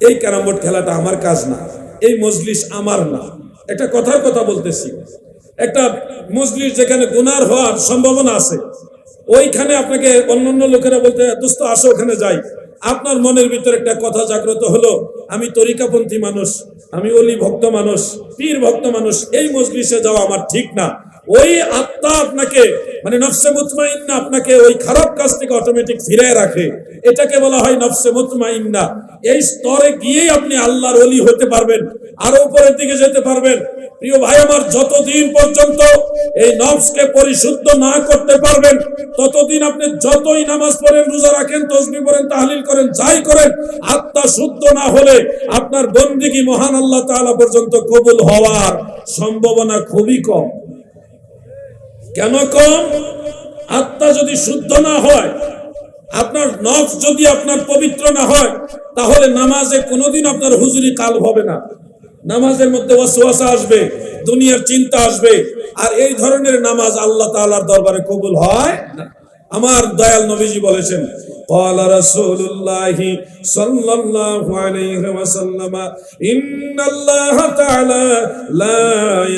এই carrom board খেলাটা আমার কাজ না, এই মজলিস আমার না। একটা কথার কথা বলতেছি, একটা মজলিস যেখানে গুনার হওয়ার সম্ভাবনা আছে, ওইখানে আপনাকে অন্যান্য লোকেরা বলতে দোস্ত আসো ওখানে যাই, আপনার মনের ভিতরে একটা কথা জাগ্রত হলো, আমি তরিকাপন্থী মানুষ, আমি অলি ভক্ত মানুষ, পীর ভক্ত মানুষ, এই মজলিসে যাওয়া আমার ঠিক না। ওই আত্মা আপনাকে মানে নফসে মুতমাইন্না আপনাকে ওই খারাপ কাজ থেকে অটোমেটিক ফিরায় রাখে, এটাকে বলা হয় নফসে মুতমাইন্না। এই স্তরে গিয়েই আপনি আল্লাহর ওলি হতে পারবেন, আরো উপরের দিকে যেতে পারবেন। প্রিয় ভাই আমার, যতদিন পর্যন্ত এই নফসকে পরিশুদ্ধ না করতে পারবেন, ততদিন আপনি যতই নামাজ পড়েন, রোজা রাখেন, তাসবিহ পড়েন, তাহলিল করেন, যাই করেন, আত্মা শুদ্ধ না হলে আপনার বন্দেগী মহান আল্লাহ তাআলা পর্যন্ত কবুল হওয়ার সম্ভাবনা খুবই কম। কেন কম? আত্মা যদি শুদ্ধ না হয়, আপনার নফস যদি আপনার পবিত্র না হয়, তাহলে নামাজে কোনোদিন আপনার হুজুরি কাল হবে না। নামাজের মধ্যে ওয়াসওয়াসা আসবে, দুনিয়ার চিন্তা আসবে, আর এই ধরনের নামাজ আল্লাহ তাআলার দরবারে কবুল হয় না। আমার দয়াল নবীজি বলেছেন, قال رسول الله صلى الله عليه وسلم إن الله تعالى لا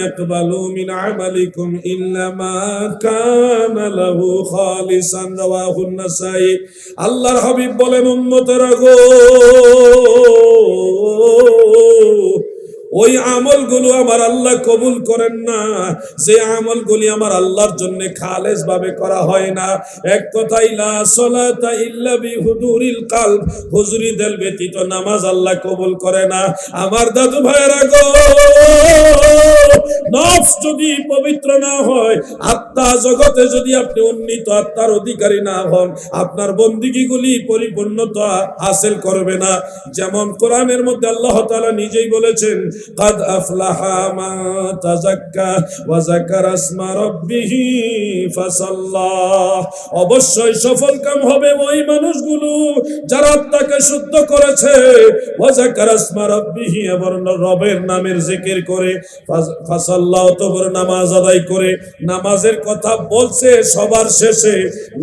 يقبل من عملكم إلا ما كان له خالصا رواه النسائي। আল্লাহর হাবিব বলেন, উম্মতেরা গো, ওই আমলগুলো আমার আল্লাহ কবুল করেন না যে আমলগুলি আমার আল্লাহর জন্য খালেস ভাবে করা হয় না। এক কথাই, লা সালাতা ইল্লা বিহুদুরিল কলব, হুজুরি দিল ব্যতীত নামাজ আল্লাহ কবুল করে না। আমার দাদু ভাইরা গো, নফস যদি পবিত্র না হয়, আত্মা জগতে যদি আপনি উন্নীত আত্মার অধিকারী না হন, আপনার বন্দিগিগুলি পরিপূর্ণতা হাসিল করবে না। যেমন কোরআনের মধ্যে আল্লাহ তাআলা নিজেই বলেছেন, قد أفلح من تزكى وذكر اسم ربه فصلى। অবশ্যই সফল কাম হবে ওই মানুষগুলো যারা আত্মাকে শুদ্ধ করেছে, ওয়াযাকার ইসমা রাব্বিহি, এবং রবের নামের জিকির করে, ফাসাল্লা, অতঃপর নামাজ আদায় করে। নামাজের কথা বলছে সবার শেষে,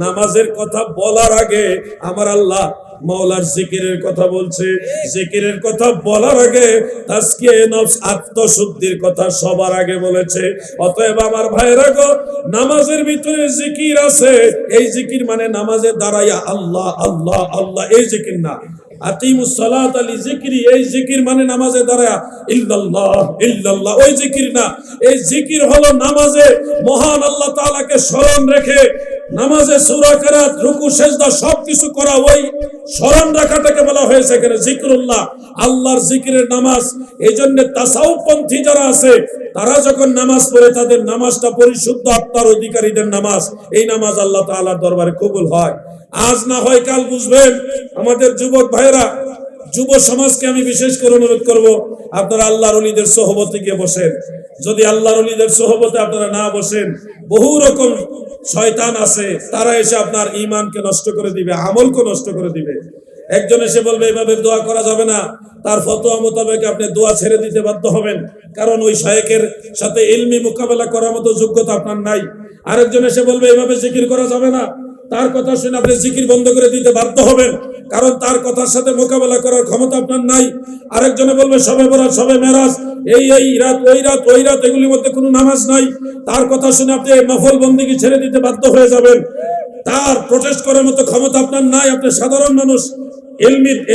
নামাজের কথা বলার আগে আমার আল্লাহ মাওলার জিকিরের কথা বলছে, জিকিরের কথা বলার আগে তাজকিয়ে নফস, আত্মশুদ্ধির কথা সবার আগে বলেছে। অতএব আমার ভাইরা গো, নামাজের ভিতরে জিকির আছে, এই জিকির মানে নামাজে দাঁড়াইয়া আল্লাহ আল্লাহ আল্লাহ, এই জিকির না। আকিমুস সালাত আলি যিকরি, এই জিকির মানে নামাজে দাঁড়ায়া ইল্লাল্লাহ ইল্লাল্লাহ, ওই জিকির না। এই জিকির হলো নামাজে মহান আল্লাহ তাআলাকে স্মরণ রেখে নামাজে সূরা কিরাত, রুকু, সিজদা সবকিছু করা, ওই স্মরণ রাখাটাকে বলা হয়েছে এখানে জিকরুল্লাহ, আল্লাহর জিকিরের নামাজ। এইজন্য তাসাউফ পন্থী যারা আছে, তারা যখন নামাজ পড়ে, তাদের নামাজটা পরিশুদ্ধ আত্মার অধিকারীদের নামাজ। এই নামাজ আল্লাহ তাআলার দরবারে কবুল হয়। আজ না হয় কাল বুঝবেন। আমাদের যুবক ভাইরা, যুব সমাজকে আমি বিশেষ করে অনুরোধ করব, আপনারা আল্লাহর ওলিদের সোহবতে গিয়ে বসেন। যদি আল্লাহর ওলিদের সোহবতে আপনারা না বসেন, বহু রকম শয়তান আছে, তারা এসে আপনার ঈমানকে নষ্ট করে দিবে, আমলকে নষ্ট করে দিবে। একজন এসে বলবে এভাবে দোয়া করা যাবে না, তার ফতোয়া মোতাবেক আপনি দোয়া ছেড়ে দিতে বাধ্য হবেন, কারণ ওই শায়েখের সাথে ইলমি মোকাবেলা করার মতো যোগ্যতা আপনার নাই। আরেকজন এসে বলবে এভাবে জিকির করা যাবে না, তার কথা শুনে আপনি জিকির বন্ধ করে দিতে বাধ্য হবেন, কারণ তার কথার সাথে মোকাবেলা করার ক্ষমতা আপনার নাই। আরেকজনে বলবে শবে বরাত, শবে মেরাজ, এই রাত ওই রাত, এগুলির মধ্যে কোনো নামাজ নাই, তার কথা শুনে আপনি নফল বন্দেগী ছেড়ে দিতে বাধ্য হয়ে যাবেন। তার প্রটেস্ট করার মতো ক্ষমতা আপনার নাই, আপনি সাধারণ মানুষ,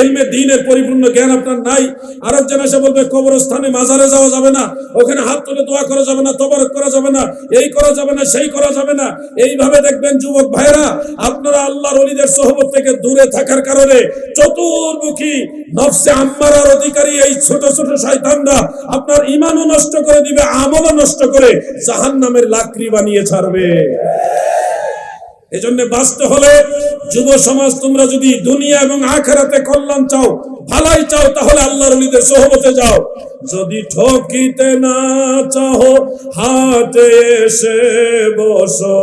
ইলমে দ্বীনের পরিপূর্ণ জ্ঞান আপনার নাই। আরেকজন এসে বলবে কবরস্থানে, মাজারে যাওয়া যাবে না, ওখানে হাত তুলে দোয়া করা যাবে না, তবারক করা যাবে না, এই করা যাবে না, সেই করা যাবে না। এইভাবে দেখবেন যুবক ভাইরা, আপনারা আল্লাহর ওলিদের সোহবত থেকে দূরে থাকার কারণে চতুর্মুখী নফসে আম্মারার অধিকারী এই ছোট ছোট শয়তানরা আপনার ঈমানও নষ্ট করে দিবে, আমলও নষ্ট করে জাহান্নামের লাকড়ি বানিয়ে ছাড়বে। এজন্য বাঁচতে হলে যুব সমাজ, তোমরা যদি দুনিয়া এবং আখিরাতে কল্যাণ চাও, ভালাই চাও, তাহলে আল্লাহর ওলিদের সোহবতে যাও। যদি ঠকিতে না চাও, হাতে এসে বসো,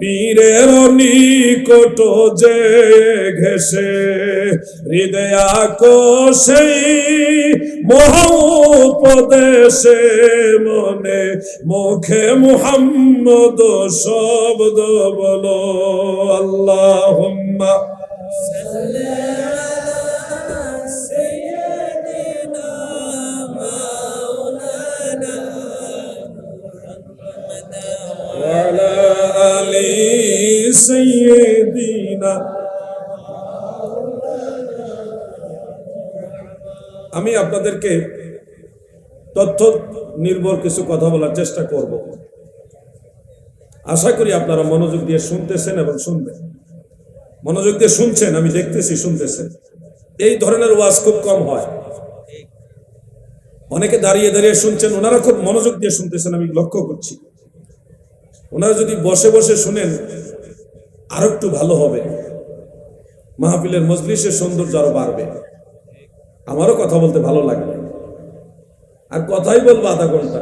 পীরের নিকট যে ঘেসে, হৃদয়া কোষে মহোপদেশে, মনে মুখে মুহাম্মদ শব্দ বলো। আল্লাহুম্মা সাল্লি আলা সাইয়্যিদিনা সাইয়্যিদিনা। আমি আপনাদেরকে তথ্য নির্ভর কিছু কথা বলার চেষ্টা করব। আশা করি আপনারা মনোযোগ দিয়ে শুনতেছেন এবং শুনবেন। মনোযোগ দিয়ে শুনছেন, আমি দেখতেছি শুনতেছেন। এই ধরনের ওয়াজ খুব কম হয়। অনেকে দাঁড়িয়ে দাঁড়িয়ে শুনছেন, ওনারা খুব মনোযোগ দিয়ে শুনতেছেন, আমি লক্ষ্য করছি। ওনারা যদি বসে বসে শুনেন আরো একটু ভালো হবে, মাহফিলের মজলিসের সৌন্দর্য আরো বাড়বে, আমারও কথা বলতে ভালো লাগবে। আর কথাই বলবো আধা ঘন্টা,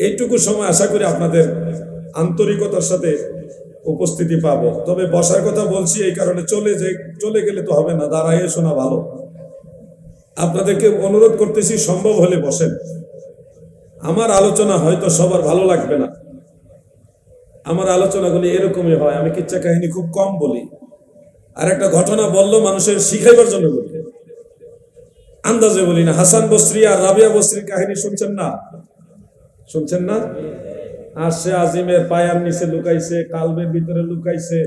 এইটুকু সময় আশা করি আপনাদের আন্তরিকতার সাথে উপস্থিতি পাবো। তবে বসার কথা বলছি এই কারণে, চলে গেলে তো হবে না, দাঁড়াইয়ে শোনা ভালো। আপনাদেরকে অনুরোধ করতেছি, সম্ভব হলে বসেন। আমার আলোচনা হয়তো সবার ভালো লাগবে না, আমার আলোচনাগুলি এরকমই হয়। আমি কিচ্ছা কাহিনী খুব কম বলি, আর একটা ঘটনা বললো মানুষের শিখাইবার জন্য বলি, আন্দাজে বলি না। হাসান বসরি আর রাবিয়া বসরির কাহিনী শুনছেন না? শুনছেন না? আর সে আজিমের পায়ার নিচে লুকাইছে, কালবের ভিতরে লুকাইছে।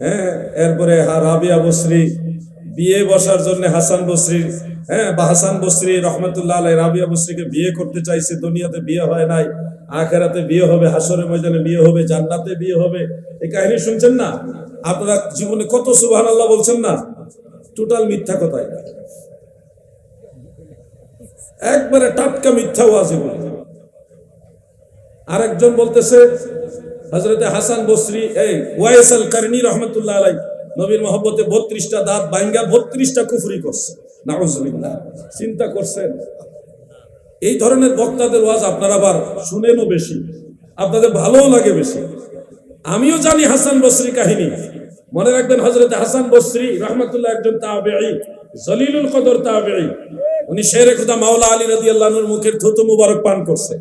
হ্যাঁ, এরপরে রাবিয়া বসরি বিয়ে বসার জন্য হাসান বসরি, বা হাসান বসরি রহমতুল্লাহ আলাইহি রাবিয়া বসরিকে বিয়ে করতে চাইছে। দুনিয়াতে বিয়ে হয় নাই, আখিরাতে বিয়ে হবে, হাসরের ময়দানে বিয়ে হবে, জান্নাতে বিয়ে হবে। এই কাহিনী শুনছেন না? আপনারা জীবনে কত সুবহানাল্লাহ বলছেন না? টোটাল মিথ্যা কথা, এটা একবারে টাটকা মিথ্যা ওয়াজ। আরেকজন বলতেছে হযরতে হাসান বসরি, এই ওয়াইস আল কারনি রহমতুল্লাহ আলাইহি নবীর মহব্বতে 32টা দাঁত ভাঙ্গা 32টা কুফরি করছে। নাউজুবিল্লাহ। চিন্তা করছেন? এই ধরনের বক্তাদের ওয়াজ আপনারা আবার শুনেনও বেশি, আপনাদের ভালোও লাগে বেশি। আমিও জানি হাসান বসরি কাহিনী, মনে রাখবেন হযরতে হাসান বসরি রহমতুল্লাহ একজন তাবেঈ, জলিলুল কদর তাবেঈ। উনি শেরে খুদা মাওলা আলী রাদিয়াল্লাহু আনহুর মুখের থুতু মুবারক পান করছে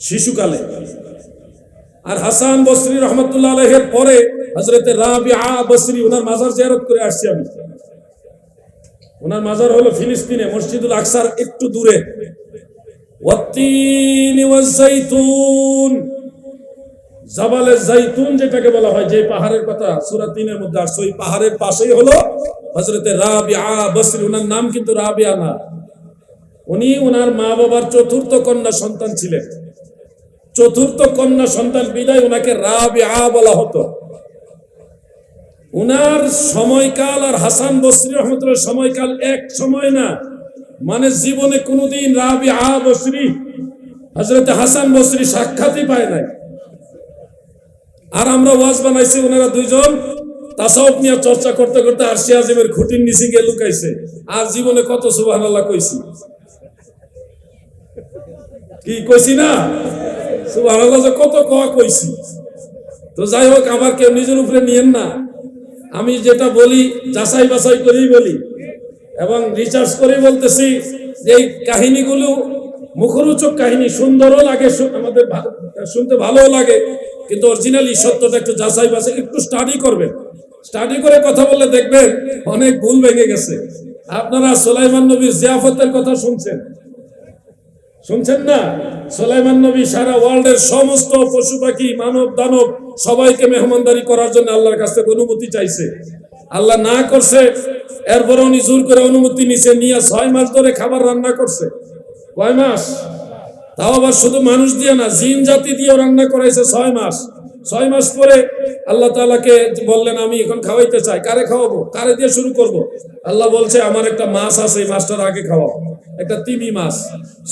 শিশুকালে। আর হাসান বসরি রহমতুল্লাহ আলাইহির পরে হযরতে রাবিআ বসরি, ওনার মাজার জিয়ারত করে আসছি আমি। ওনার মাজার হলো ফিলিস্তিনে, মসজিদুল আকসার একটু দূরে। ওয়াত্তিন ওয়াজ-যাইতুন, জাবালে যাইতুন যেটাকে বলা হয়, যে পাহাড়ের কথা সূরা 3 এর মধ্যে আসছে, ওই পাহাড়ের পাশেই হলো হযরতে রাবিআ বসরি। ওনার নাম কিন্তু রাবিআ না, উনি ওনার মা বাবার চতুর্থ কন্যা সন্তান ছিলেন। চতুর্থ কন্যা সন্তান বিদায় ওনাকে রাবিআ বলা হতো। উনার সময়কাল আর হাসান বসরি রহমতুল্লাহ সময়কাল এক সময় না, মানে জীবনে কোনোদিন রাবিআ বসরি হযরতে হাসান বসরি সাক্ষাৎই পায় নাই। আর আমরা ওয়াজ বানাইছি, ওনারা দুইজন তাসাউফ নিয়ে চর্চা করতে করতে আরশে আজিমের খুঁটির নিচে গিয়ে লুকাইছে। আর জীবনে কত সুবহানাল্লাহ কইছি, কি কইছি না? সুবহানাল্লাহ কত কইছি। তো যাই হোক, আমার কেউ নিজের উপরে নিয়েন না। আমি যেটা বলি যাচাই বাছাই করেই বলি এবং রিসার্চ করে বলতেছি যে এই কাহিনীগুলো মুখরোচক কাহিনী, সুন্দরও লাগে, আমাদের শুনতে ভালোও লাগে, কিন্তু অরিজিনালি সত্যটা একটু যাচাই বাছাই, একটু স্টাডি করবেন। স্টাডি করে কথা বললে দেখবেন অনেক ভুল ভেঙে গেছে। আপনারা সুলাইমান নবীর জিয়াফতের কথা শুনছেন না? সুলাইমান নবী সারা ওয়ার্ল্ডের সমস্ত পশু পাখি, মানব দানব সবাইকে মেহমানদারি করার জন্য আল্লাহর কাছ থেকে অনুমতি চাইছে। আল্লাহ না করছে, এরপরে উনি জোর করে অনুমতি নিছে, নিয়ে 6 মাস ধরে খাবার রান্না করছে। কয় মাস? তাও আবার শুধু মানুষ দিয়ে না, জিন জাতি দিয়েও রান্না করাইছে 6 মাস। 6 মাস পরে আল্লাহ তাআলাকে বললেন, আমি এখন খাওয়াইতে চাই। কারে খাওয়াবো? কারে দিয়ে শুরু করব? আল্লাহ বলছে, আমার একটা মাছ আছে, এই মাছটার আগে খাওয়াও, একটা তিমি মাছ।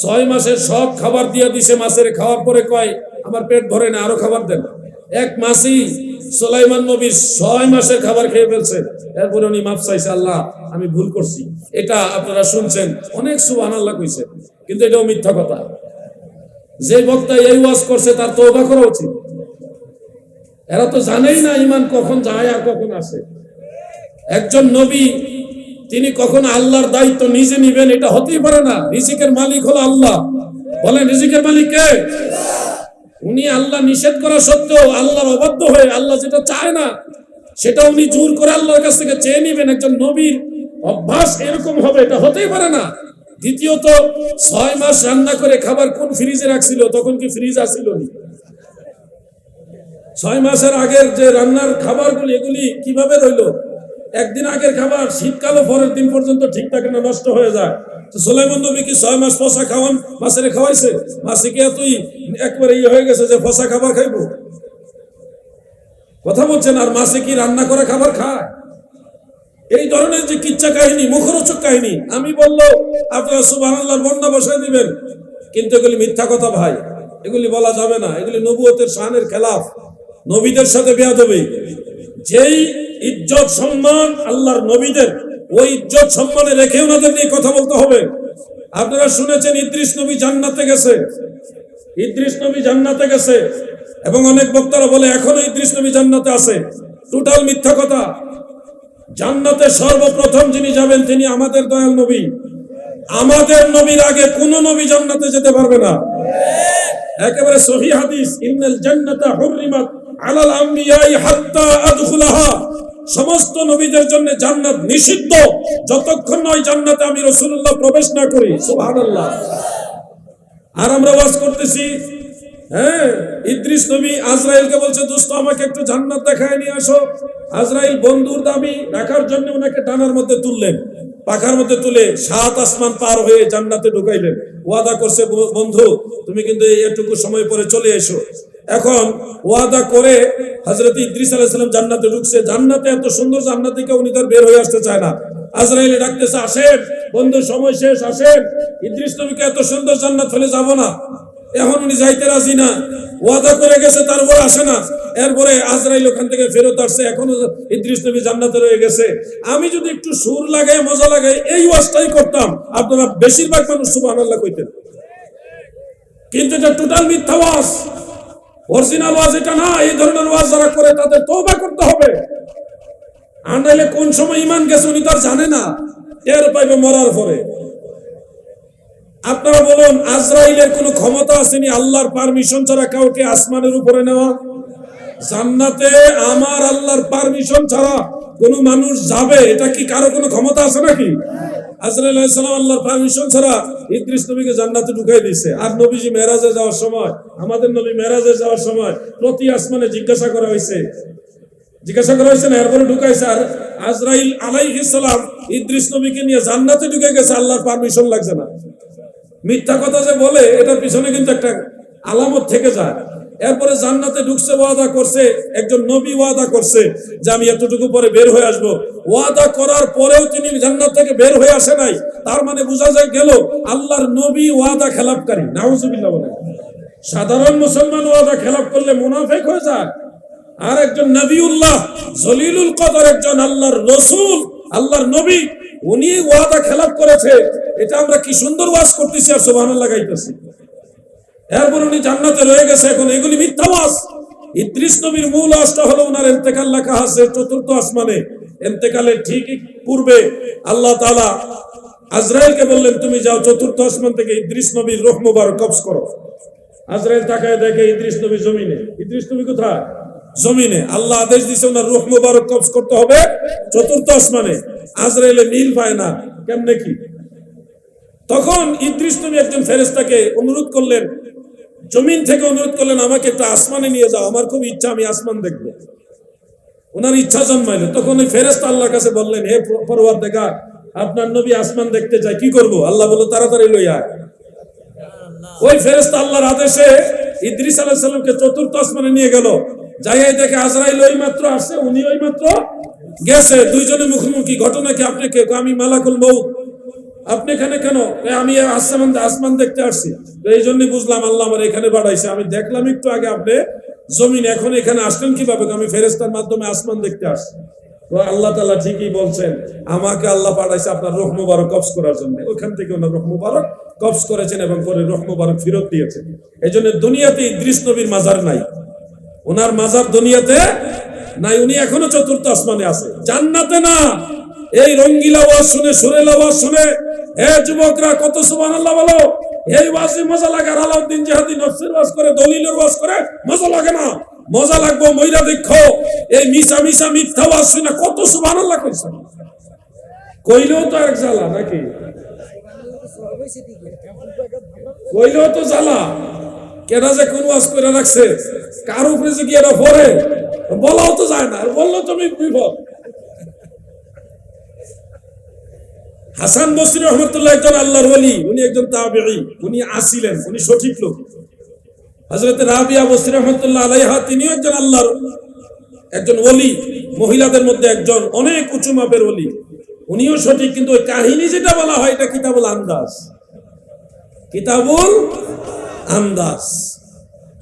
6 মাসের সব খাবার দিয়ে দিছে মাছের। খাওয়ার পরে কয়, আমার পেট ভরে না, আরো খাবার দেন। এক মাসই সুলাইমান নবী 6 মাসের খাবার খেয়ে ফেলছে। এরপরে উনি মাফ চাইছে, আল্লাহ আমি ভুল করছি। এটা আপনারা শুনছেন, অনেক সুবহানাল্লাহ কইছে, কিন্তু এটাও মিথ্যা কথা। যে বক্তা এই ওয়াজ করছে তার তওবা করা উচিত। এরা তো জানেই না ঈমান কখন যায় আর কখন আসে। একজন নবী তিনি কখন আল্লাহর দায়িত্ব নিজে নিবেন, এটা হতেই পারে না। রিজিকের মালিক হলো আল্লাহ। বলেন, রিজিকের মালিক কে? উনি আল্লাহ নিষেধ করা সত্ত্বেও আল্লাহর অবাধ্য হয়ে আল্লাহ যেটা চায় না সেটা উনি জোর করে আল্লাহর কাছ থেকে চেয়ে নিবেন, একজন নবীর অভ্যাস এরকম হবে? এটা হতেই পারে না। দ্বিতীয়ত, 6 মাস রান্না করে খাবার কোন ফ্রিজে রাখছিল? তখন কি ফ্রিজ আসিল? 6 মাসের আগের যে রান্নার খাবারগুলি এগুলি কিভাবে রইলো? একদিন আগের খাবার শীতকালও পরের দিন পর্যন্ত ঠিক থাকে না, নষ্ট হয়ে যায়। তো সুলাইমান নবী কি 6 মাস পচা খাওয়ান মাছের খাওয়াইছে? মাছে কি এতই একবারে হয়ে গেছে যে পচা খাবার খাইবো? কথা বলছেন। আর মাছে কি রান্না করা খাবার খায়? এই ধরনের যে কিচ্ছা কাহিনী, মুখরোচক কাহিনী আমি বললো আপনারা সুবহানাল্লাহর বন্যা বসায় দিবেন, কিন্তু এগুলি মিথ্যা কথা ভাই, এগুলি বলা যাবে না। এগুলি নবুয়তের শানের খেলাফ, নবীদের সাথে বেয়াদবি। যেই ইজ্জত সম্মান আল্লাহর নবীদের, ওই ইজ্জত সম্মানে রেখে ওনাদের নিয়ে কথা বলতে হবে। আপনারা শুনেছেন ইদ্রিস নবী জান্নাতে গেছে, ইদ্রিস নবী জান্নাতে গেছে, এবং অনেক বক্তারা বলে এখনো ইদ্রিস নবী জান্নাতে আছে। টোটাল মিথ্যা কথা। জান্নাতে সর্বপ্রথম যিনি যাবেন তিনি আমাদের দয়াল নবী। আমাদের নবীর আগে কোন নবী জান্নাতে যেতে পারবে না। একেবারে সহিহ হাদিস, ইন্নাল জান্নাতা হুররিমাত আলাল আমবিয়াই হাত্তা আদখুলাহা। সমস্ত নবীদের জন্য জান্নাত নিষিদ্ধ যতক্ষণ নয় জান্নাতে আমি রাসূলুল্লাহ প্রবেশ না করি। সুবহানাল্লাহ। আর আমরা ওয়াজ করতেছি, হ্যাঁ, ইদ্রিস নবী আজরাইলকে বলছে দোস্ত আমাকে একটু জান্নাত দেখায় নিয়ে আসো। আজরাইল বন্ধুর দাবি রাখার জন্য ওনাকে ডানার মধ্যে তুললেন, পাখার মধ্যে তুলে 7 আসমান পার হয়ে জান্নাতে ঢুকাইলেন। ওয়াদা করছে বন্ধু তুমি কিন্তু এটুকু সময় পরে চলে এসো। এখন ওয়াদা করে হযরত ইদ্রিস আলাইহিস সালাম জান্নাতে ঢুকছে। জান্নাতে এত সুন্দর জান্নাত থেকে উনি তার বের হয়ে আসতে চায় না। আজরাইল ডাকতেছে আসেন বন্ধু, সময় শেষ, আসেন। ইদ্রিস নবীকে এত সুন্দর জান্নাত ফেলে যাব না। এখন উনি যাইতে রাজি না, ওয়াদা করে গেছে, তারপরে আসে না। এরপরে আজরাইল ওখান থেকে ফেরত আসছে, এখনো ইদ্রিস নবী জান্নাতে রয়ে গেছে। আমি যদি একটু সুর লাগাই, মজা লাগাই, এই ওয়াজটাই করতাম, আপনারা বেশিরভাগ মানুষ সুবহানাল্লাহ কইতেন। কিন্তু এটা টোটাল মিথ্যা ওয়াজ, অরিজিনাল ওয়াজ এটা না। এই ধরনের ওয়াজ যারা করে তাদের তওবা করতে হবে। আন্দাইলে কোন সময় ঈমান গেছে উনি তার জানে না, টের পাইবে মরার পরে। আপনারা বলুন, আজরাইলের কোনো ক্ষমতা আসেনি আল্লাহর পারমিশন ছাড়া কাউকে আসমানের উপরে নেওয়া? জান্নাতে আমার আল্লাহর পারমিশন ছাড়া কোন মানুষ যাবে, এটা কি কারো কোনো ক্ষমতা আছে নাকি? আজরাইল আলাইহিস সালাম আল্লাহর পারমিশন ছাড়া ইদ্রিস নবীকে জান্নাতে ঢুকাই দিয়েছে। আর নবীজি মেরাজে যাওয়ার সময়, আমাদের নবী মেরাজে যাওয়ার সময় প্রতি আসমানে জিজ্ঞাসা করা হয়েছে না, এরপরে ঢুকাইছে। আর আজরাইল আলাইহিস সালাম ইদ্রিস নবীকে নিয়ে জান্নাতে ঢুকে গেছে, আল্লাহর পারমিশন লাগছে না। মিথ্যা কথা যে বলে এটার পিছনে কিন্তু একটা আলামত থেকে যায়। এরপরে জান্নাতে ঢুকছে, ওয়াদা করছে, একজন নবী ওয়াদা করছে যে আমি এতটুকু পরে বের হয়ে আসবো। ওয়াদা করার পরেও তিনি জান্নাত থেকে বের হয়ে আসে নাই। তার মানে বোঝা যায় গেল আল্লাহর নবী ওয়াদা খেলাপকারী। নাউজুবিল্লাহ বলে। সাধারণ মুসলমান ওয়াদা খেলাপ করলে মুনাফিক হয়ে যায়। আর একজন নবিউল্লাহ জলিলুল কদর, একজন আল্লাহর রাসূল, আল্লাহর নবী, উনি ওয়াদা খেলাপ করেছে। এটা আমরা কি সুন্দর ওয়াজ করতেছি আর সুবহানাল্লাহ গাইতেছি। এরপর উনি জান্নাতে রয়ে গেছে। এখন এগুলি মিথ্যা ওয়াজ। ইদ্রিস নবীর মূল ওয়াজটা হলো ওনার ইন্তেকাল লেখা আছে 4th আসমানে। ইন্তেকালের ঠিক পূর্বে আল্লাহ তাআলা আজরাইলকে বললেন তুমি যাও 4th আসমান থেকে ইদ্রিস নবীর রূহ মুবারক কবজ করো। আজরাইল তাকায় দেখে ইদ্রিস নবী জমিনে। ইদ্রিস নবী কোথায়? জমিনে। আল্লাহ আদেশ দিয়েছে ওনার রূহ মুবারক কবজ করতে হবে 4th আসমানে। আজরাইলে মিল পায় না, কেমনে কি? তখন ইদ্রিস নবী একজন ফেরেশতাকে অনুরোধ করলেন, জমিন থেকে অনুরোধ করলেন আমাকে একটা আসমানে নিয়ে যাও, আমার খুব ইচ্ছা, আমি আসমান দেখবো। ওনার ইচ্ছা জন্মাইলো। তখন ওই ফেরেশতা আল্লাহর কাছে বললেন, হে পরওয়ারদিগার, আপনার নবী আসমান দেখতে চায়, কি করব? আল্লাহ বলল তাড়াতাড়ি লই আয়। ওই ফেরেশতা আল্লাহর আদেশে ইদ্রিস আলাইহিস সালামকে 4th আসমানে নিয়ে গেল। যাইয়াই দেখে আজরাইল ওই মাত্র আসছে, উনি ওই মাত্র গেছে। দুইজনে মুখোমুখি। ঘটনা কি? আপনি কে? আমি মালাকুল মউত। আপনি এখানে কেন? আমি আসমান দেখতে আসছি। তো এই জন্যই বুঝলাম আল্লাহ আমার এখানে পাঠাইছে। আমি দেখলাম একটু আগে আপনি জমিন, এখন এখানে আসলেন কিভাবে? আমি ফেরেশতার মাধ্যমে আসমান দেখতে আসছি। তো আল্লাহ তাআলা ঠিকই বলছেন, আমাকে আল্লাহ পাঠাইছে আপনার রূহ মুবারক কবজ করার জন্য। ওখান থেকে ওনার রূহ মুবারক কবজ করেছেন এবং পরে রূহ মুবারক ফেরত দিয়েছেন। এই জন্য দুনিয়াতে ইদ্রিস নবীর মাজার নাই, ওনার মাজার দুনিয়াতে নাই। উনি এখনো 4th আসমানে আছে, জান্নাতে না। এই রঙ্গিলা ওয়াজ শুনে, সুরেলা ওয়াজ শুনে, হে যুবকরা কত সুবহানাল্লাহ বলো। এই ওয়াজে মজা লাগে। আর আলাউদ্দিন জিহাদি নফসের ওয়াজ করে, দলিলের ওয়াজ করে, মজা লাগে না? মজা লাগবো, মইরা দেখো। এই মিছা মিথ্যা ওয়াজ শুনে কত সুবহানাল্লাহ কইছে। কইলেও তো এক জ্বালা নাকি? কইলেও তো জ্বালা। কেনা যে কোন ওয়াজ করে রাখছে, কার উপরে যে গিয়ে পড়ে বলাও তো যায় না, আর বললো তুমি বিপদ। হাসান বসরি রহমতুল্লাহ একজন আল্লাহর ওলি, উনি একজন তাবেঈ, উনি আসিলেন, উনি সঠিক লোক। হযরত রাবিয়া বসরি রহমতুল্লাহ আলাইহা তিনিও একজন আল্লাহর একজন ওলি, মহিলাদের মধ্যে একজন, অনেক উঁচু মাপের ওলি, উনিও সঠিক। কিন্তু ওই কাহিনী যেটা বলা হয় এটা কিতাবুল আন্দাজ, কিতাবুল আন্দাজ।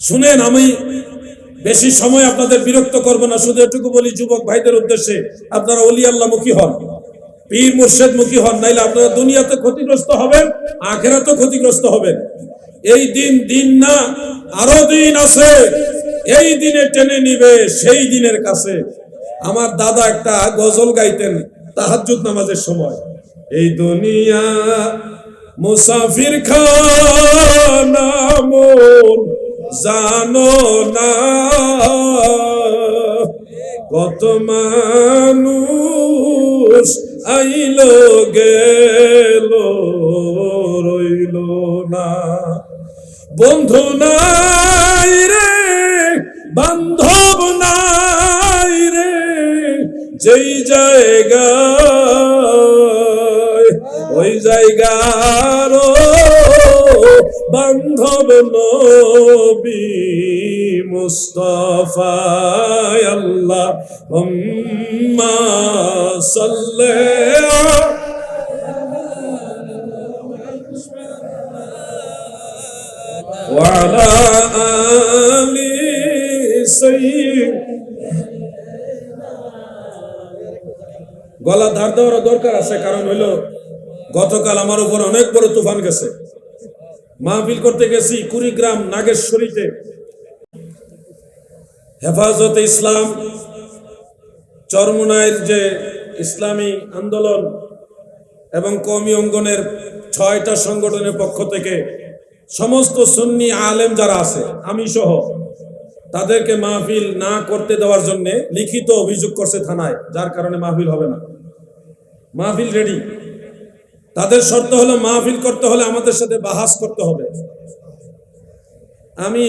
শুনেন, আমি বেশি সময় আপনাদের বিরক্ত করব না, শুধু এটুকু বলি যুবক ভাইদের উদ্দেশ্যে, আপনারা ওলি আল্লাহ মুখী হন, পীর মুর্শিদ মুখী হন, নাইলে আপনারা দুনিয়াতে ক্ষতিগ্রস্ত হবেন, আখিরাতেও ক্ষতিগ্রস্ত হবেন। এই দিন দিন না, আরো দিন আছে, এই দিনে টেনে নিবে সেই দিনের কাছে। আমার দাদা একটা গজল গাইতেন তাহাজ্জুদ নামাজের সময়, এই দুনিয়া মুসাফির খানা মন জানো না, কত মানুষ আইলো গেল রইল না, বন্ধু নাই রে বান্ধব নাই রে, যেই জায়গায় ওই জায়গার বান্ধব নবী মুস্তাফা আল্লাহুম্মা সাল্লি ওয়া আলা আলি সাইয়্যিদ। গলা ধার দেওয়ার দরকার আছে, কারণ হইল গতকাল আমার উপর অনেক বড় তুফান গেছে। মাহফিল করতে গেছি কুড়িগ্রাম নাগেশ্বরীতে, হেফাজতে ইসলাম চরমুনাইয়ের যে ইসলামী আন্দোলন এবং কওমি অঙ্গনের 6টা সংগঠনের পক্ষ থেকে সমস্ত সুন্নি আলেম যারা আছে, আমি সহ, তাদেরকে মাহফিল না করতে দেওয়ার জন্য লিখিত অভিযোগ করছে থানায়, যার কারণে মাহফিল হবে না। মাহফিল রেডি, তাদের শর্ত হলো মাহফিল করতে হলে আমাদের সাথে বাহাস করতে হবে। আমি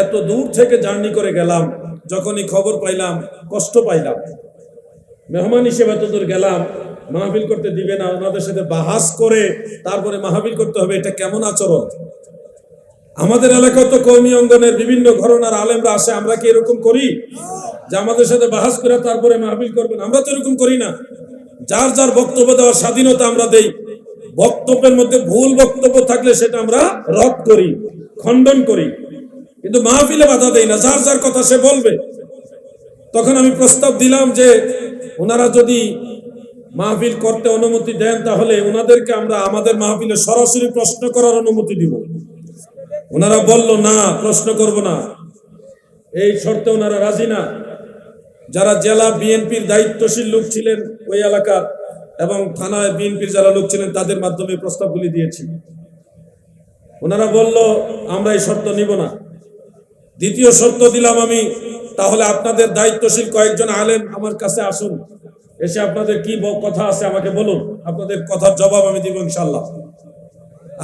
এত দূর থেকে জার্নি করে গেলাম, যখনই খবর পাইলাম কষ্ট পাইলাম, মেহমান হিসেবে এত দূর গেলাম, মাহফিল করতে দিবে না, ওনাদের সাথে বাহাস করে তারপরে মাহফিল করতে হবে, এটা কেমন আচরণ? আমাদের এলাকায় তো কওমি অঙ্গনের বিভিন্ন ঘরানার আলেমরা আসে, আমরা কি এরকম করি যে আমাদের সাথে বাহাস করে তারপরে মাহফিল করবেন? আমরা তো এরকম করি না। যার যার বক্তব্য দেওয়ার স্বাধীনতা আমরা দেই, বক্তব্যের মধ্যে ভুল বক্তব্য থাকলে সেটা আমরা রদ করি, খণ্ডন করি, কিন্তু মাহফিলে বাধা দেই না, যার যার কথা সে বলবে। তখন আমি প্রস্তাব দিলাম যে ওনারা যদি মাহফিল করতে অনুমতি দেন তাহলে ওনাদেরকে আমরা আমাদের মাহফিলে সরাসরি প্রশ্ন করার অনুমতি দিব। ওনারা বলল না, প্রশ্ন করব না, এই শর্তে ওনারা রাজি না। যারা জেলা বিএনপির দায়িত্বশীল লোক ছিলেন ওই এলাকার এবং থানায় বিএনপির যারা লোক ছিলেন, তাদের মাধ্যমে প্রস্তাবগুলি দিয়েছি। ওনারা বলল আমরা এই শর্ত নিব না। দ্বিতীয় শর্ত দিলাম আমি, তাহলে আপনাদের দায়িত্বশীল কয়েকজন আলেম আমার কাছে আসুন, এসে আপনাদের কি কথা আছে আমাকে বলুন, আপনাদের কথার জবাব আমি দিব ইনশাআল্লাহ।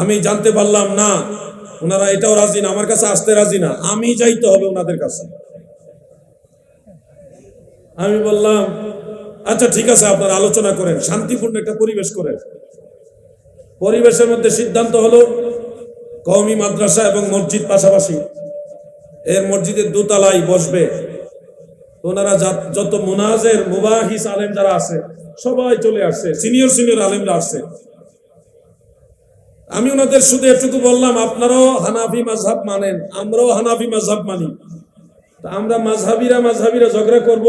আমি জানতে পারলাম না, ওনারা এটাও রাজি না, আমার কাছে আসতে রাজি না, আমি যাইতে হবে ওনাদের কাছে। আমি বললাম আচ্ছা ঠিক আছে, আপনারা আলোচনা করেন, শান্তিপূর্ণ একটা পরিবেশ করেন। পরিবেশের মধ্যে সিদ্ধান্ত হলো কওমি মাদ্রাসা এবং মসজিদ পাশাপাশি, এর মসজিদের দোতলায় বসবে। ওনারা যত মুনাজের মুবাহিস আলেম যারা আছে সবাই চলে আসছে, সিনিয়র সিনিয়র আলেমরা আসছে। আমি ওনাদের শুধু এটুকু বললাম, আপনারাও হানাফি মাযহাব মানেন, আমরাও হানাফি মাযহাব মানি, তা আমরা মাযহাবিরা ঝগড়া করব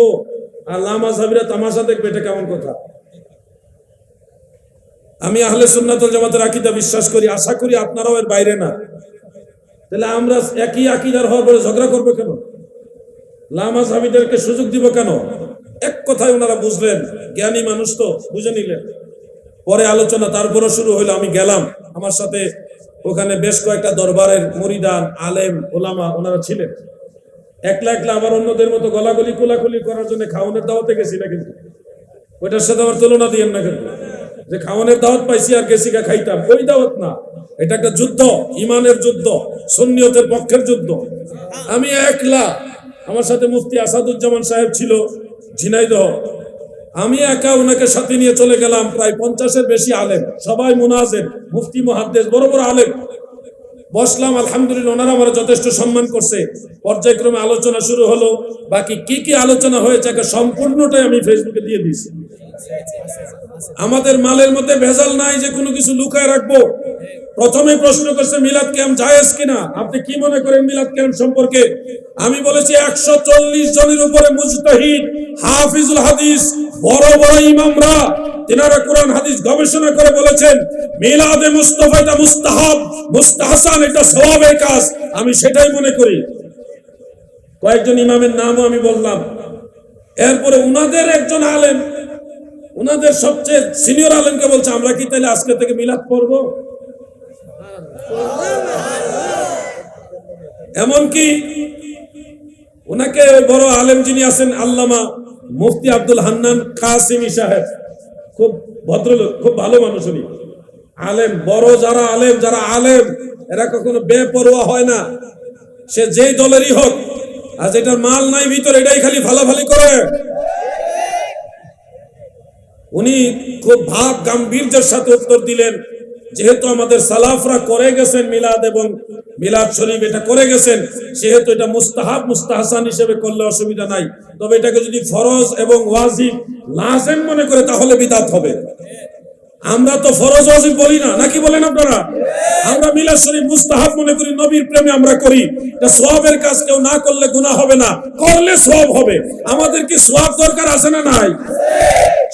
আর লা মাযহাবিরা তামাশা দেখবে, এটা কেমন কথা? আমি আহলে সুন্নাত ওয়াল জামাতের আকীদা বিশ্বাস করি, আশা করি আপনারাও এর বাইরে না। তাহলে আমরা একই আকীদার হওয়ার পরে ঝগড়া করবো কেন? লা মাযহাবিদেরকে সুযোগ দিব কেন? এক কথায় ওনারা বুঝলেন, জ্ঞানী মানুষ তো বুঝে নিলেন। পরে আলোচনা তারপরও শুরু হইলো। আমি গেলাম, আমার সাথে ওখানে বেশ কয়েকটা দরবারের মুরিদান আলেম ওলামা ওনারা ছিলেন। একলা একলা আবার অন্যদের মতো গলাগলি কোলাকুলি করার জন্য খাওয়ানোর দাওয়াতে গেছি না, কিন্তু ওইটার সাথে আমার তুলনা দিয়েন না। কিন্তু যে খাওয়ানোর দাওয়াত পাইছি আর গেছি গা খাইতাম, ওই দাওয়াত না। এটা একটা যুদ্ধ, ইমানের যুদ্ধ, সুন্নিয়তের পক্ষের যুদ্ধ। আমি একলা, আমার সাথে মুফতি আসাদুজ্জামান সাহেব ছিল ঝিনাইদহ, আমি একা ওনাকে সাথে নিয়ে চলে গেলাম। প্রায় 50-এর বেশি আলেম, সবাই মুনাজের, মুফতি মুহাদ্দিস, বড় বড় আলেম। বসলাম, আলহামদুলিল্লাহ ওনারা আমার যথেষ্ট সম্মান করছে। পর্যায়ক্রমে আলোচনা শুরু হলো। বাকি কি কি আলোচনা হয়েছে সম্পূর্ণটাই আমি ফেসবুকে দিয়ে দিয়েছি। আমাদের মালের মধ্যে ভেজাল নাই যে কোনো কিছু লুকায় রাখবো। প্রথমে প্রশ্ন করছে মিলাদ ক্যাম্প জায়েজ কিনা, আপনি কি মনে করেন মিলাদ ক্যাম্প সম্পর্কে? আমি বলেছি 140 জনের উপরে মুজতাহিদ, হাফিজুল হাদিস, বড় বড় ইমামরা, তিনারা কোরআন হাদিস গবেষণা করে বলেছেন মিলাদে মুস্তাফা এটা মুস্তাহাব, মুস্তাহসান, এটা সওয়াবের কাজ। আমি সেটাই মনে করি। কয়েকজন ইমামের নামও আমি বললাম। এরপরে উনাদের একজন আলেম, উনাদের সবচেয়ে সিনিয়র আলেমকে বলছে আমরা কি তাহলে আজকে থেকে মিলাদ পড়ব? এমনকি উনাকে বড় আলেম যিনি আছেন আল্লামা মুফতি আব্দুল হান্নান কাসিমি সাহেব, খুব ভদ্রলোক, খুব ভালো মানুষ উনি। আলেম, বড় যারা আলেম এরা কখনো বেপরোয়া হয় না। সে যেই দলেরই হোক, আর যেটার মাল নাই ভিতরে এটাই খালি ফালাফালি করে। উনি খুব ভাব গাম্ভীর্যের সাথে উত্তর দিলেন, যেহেতু আমাদের সালাফরা করে গেছেন মিলাদ এবং মিলাদ শরীফ এটা করে গেছেন, সেহেতু এটা মুস্তাহাব মুস্তাহসান হিসেবে করলে অসুবিধা নাই। তবে এটাকে যদি ফরজ এবং ওয়াজিব লাজেম মনে করে তাহলে বিদআত হবে। আমরা তো ফরজ ওয়াজিব বলি না, নাকি বলেন আপনারা? আমরা মিলাদ শরীফ মুস্তাহাব মনে করি, নবীর প্রেমে আমরা করি। এটা সওয়াবের কাজ, কেউ না করলে গুনাহ হবে না, করলে সওয়াব হবে। আমাদের কি সওয়াব দরকার আছে না নাই?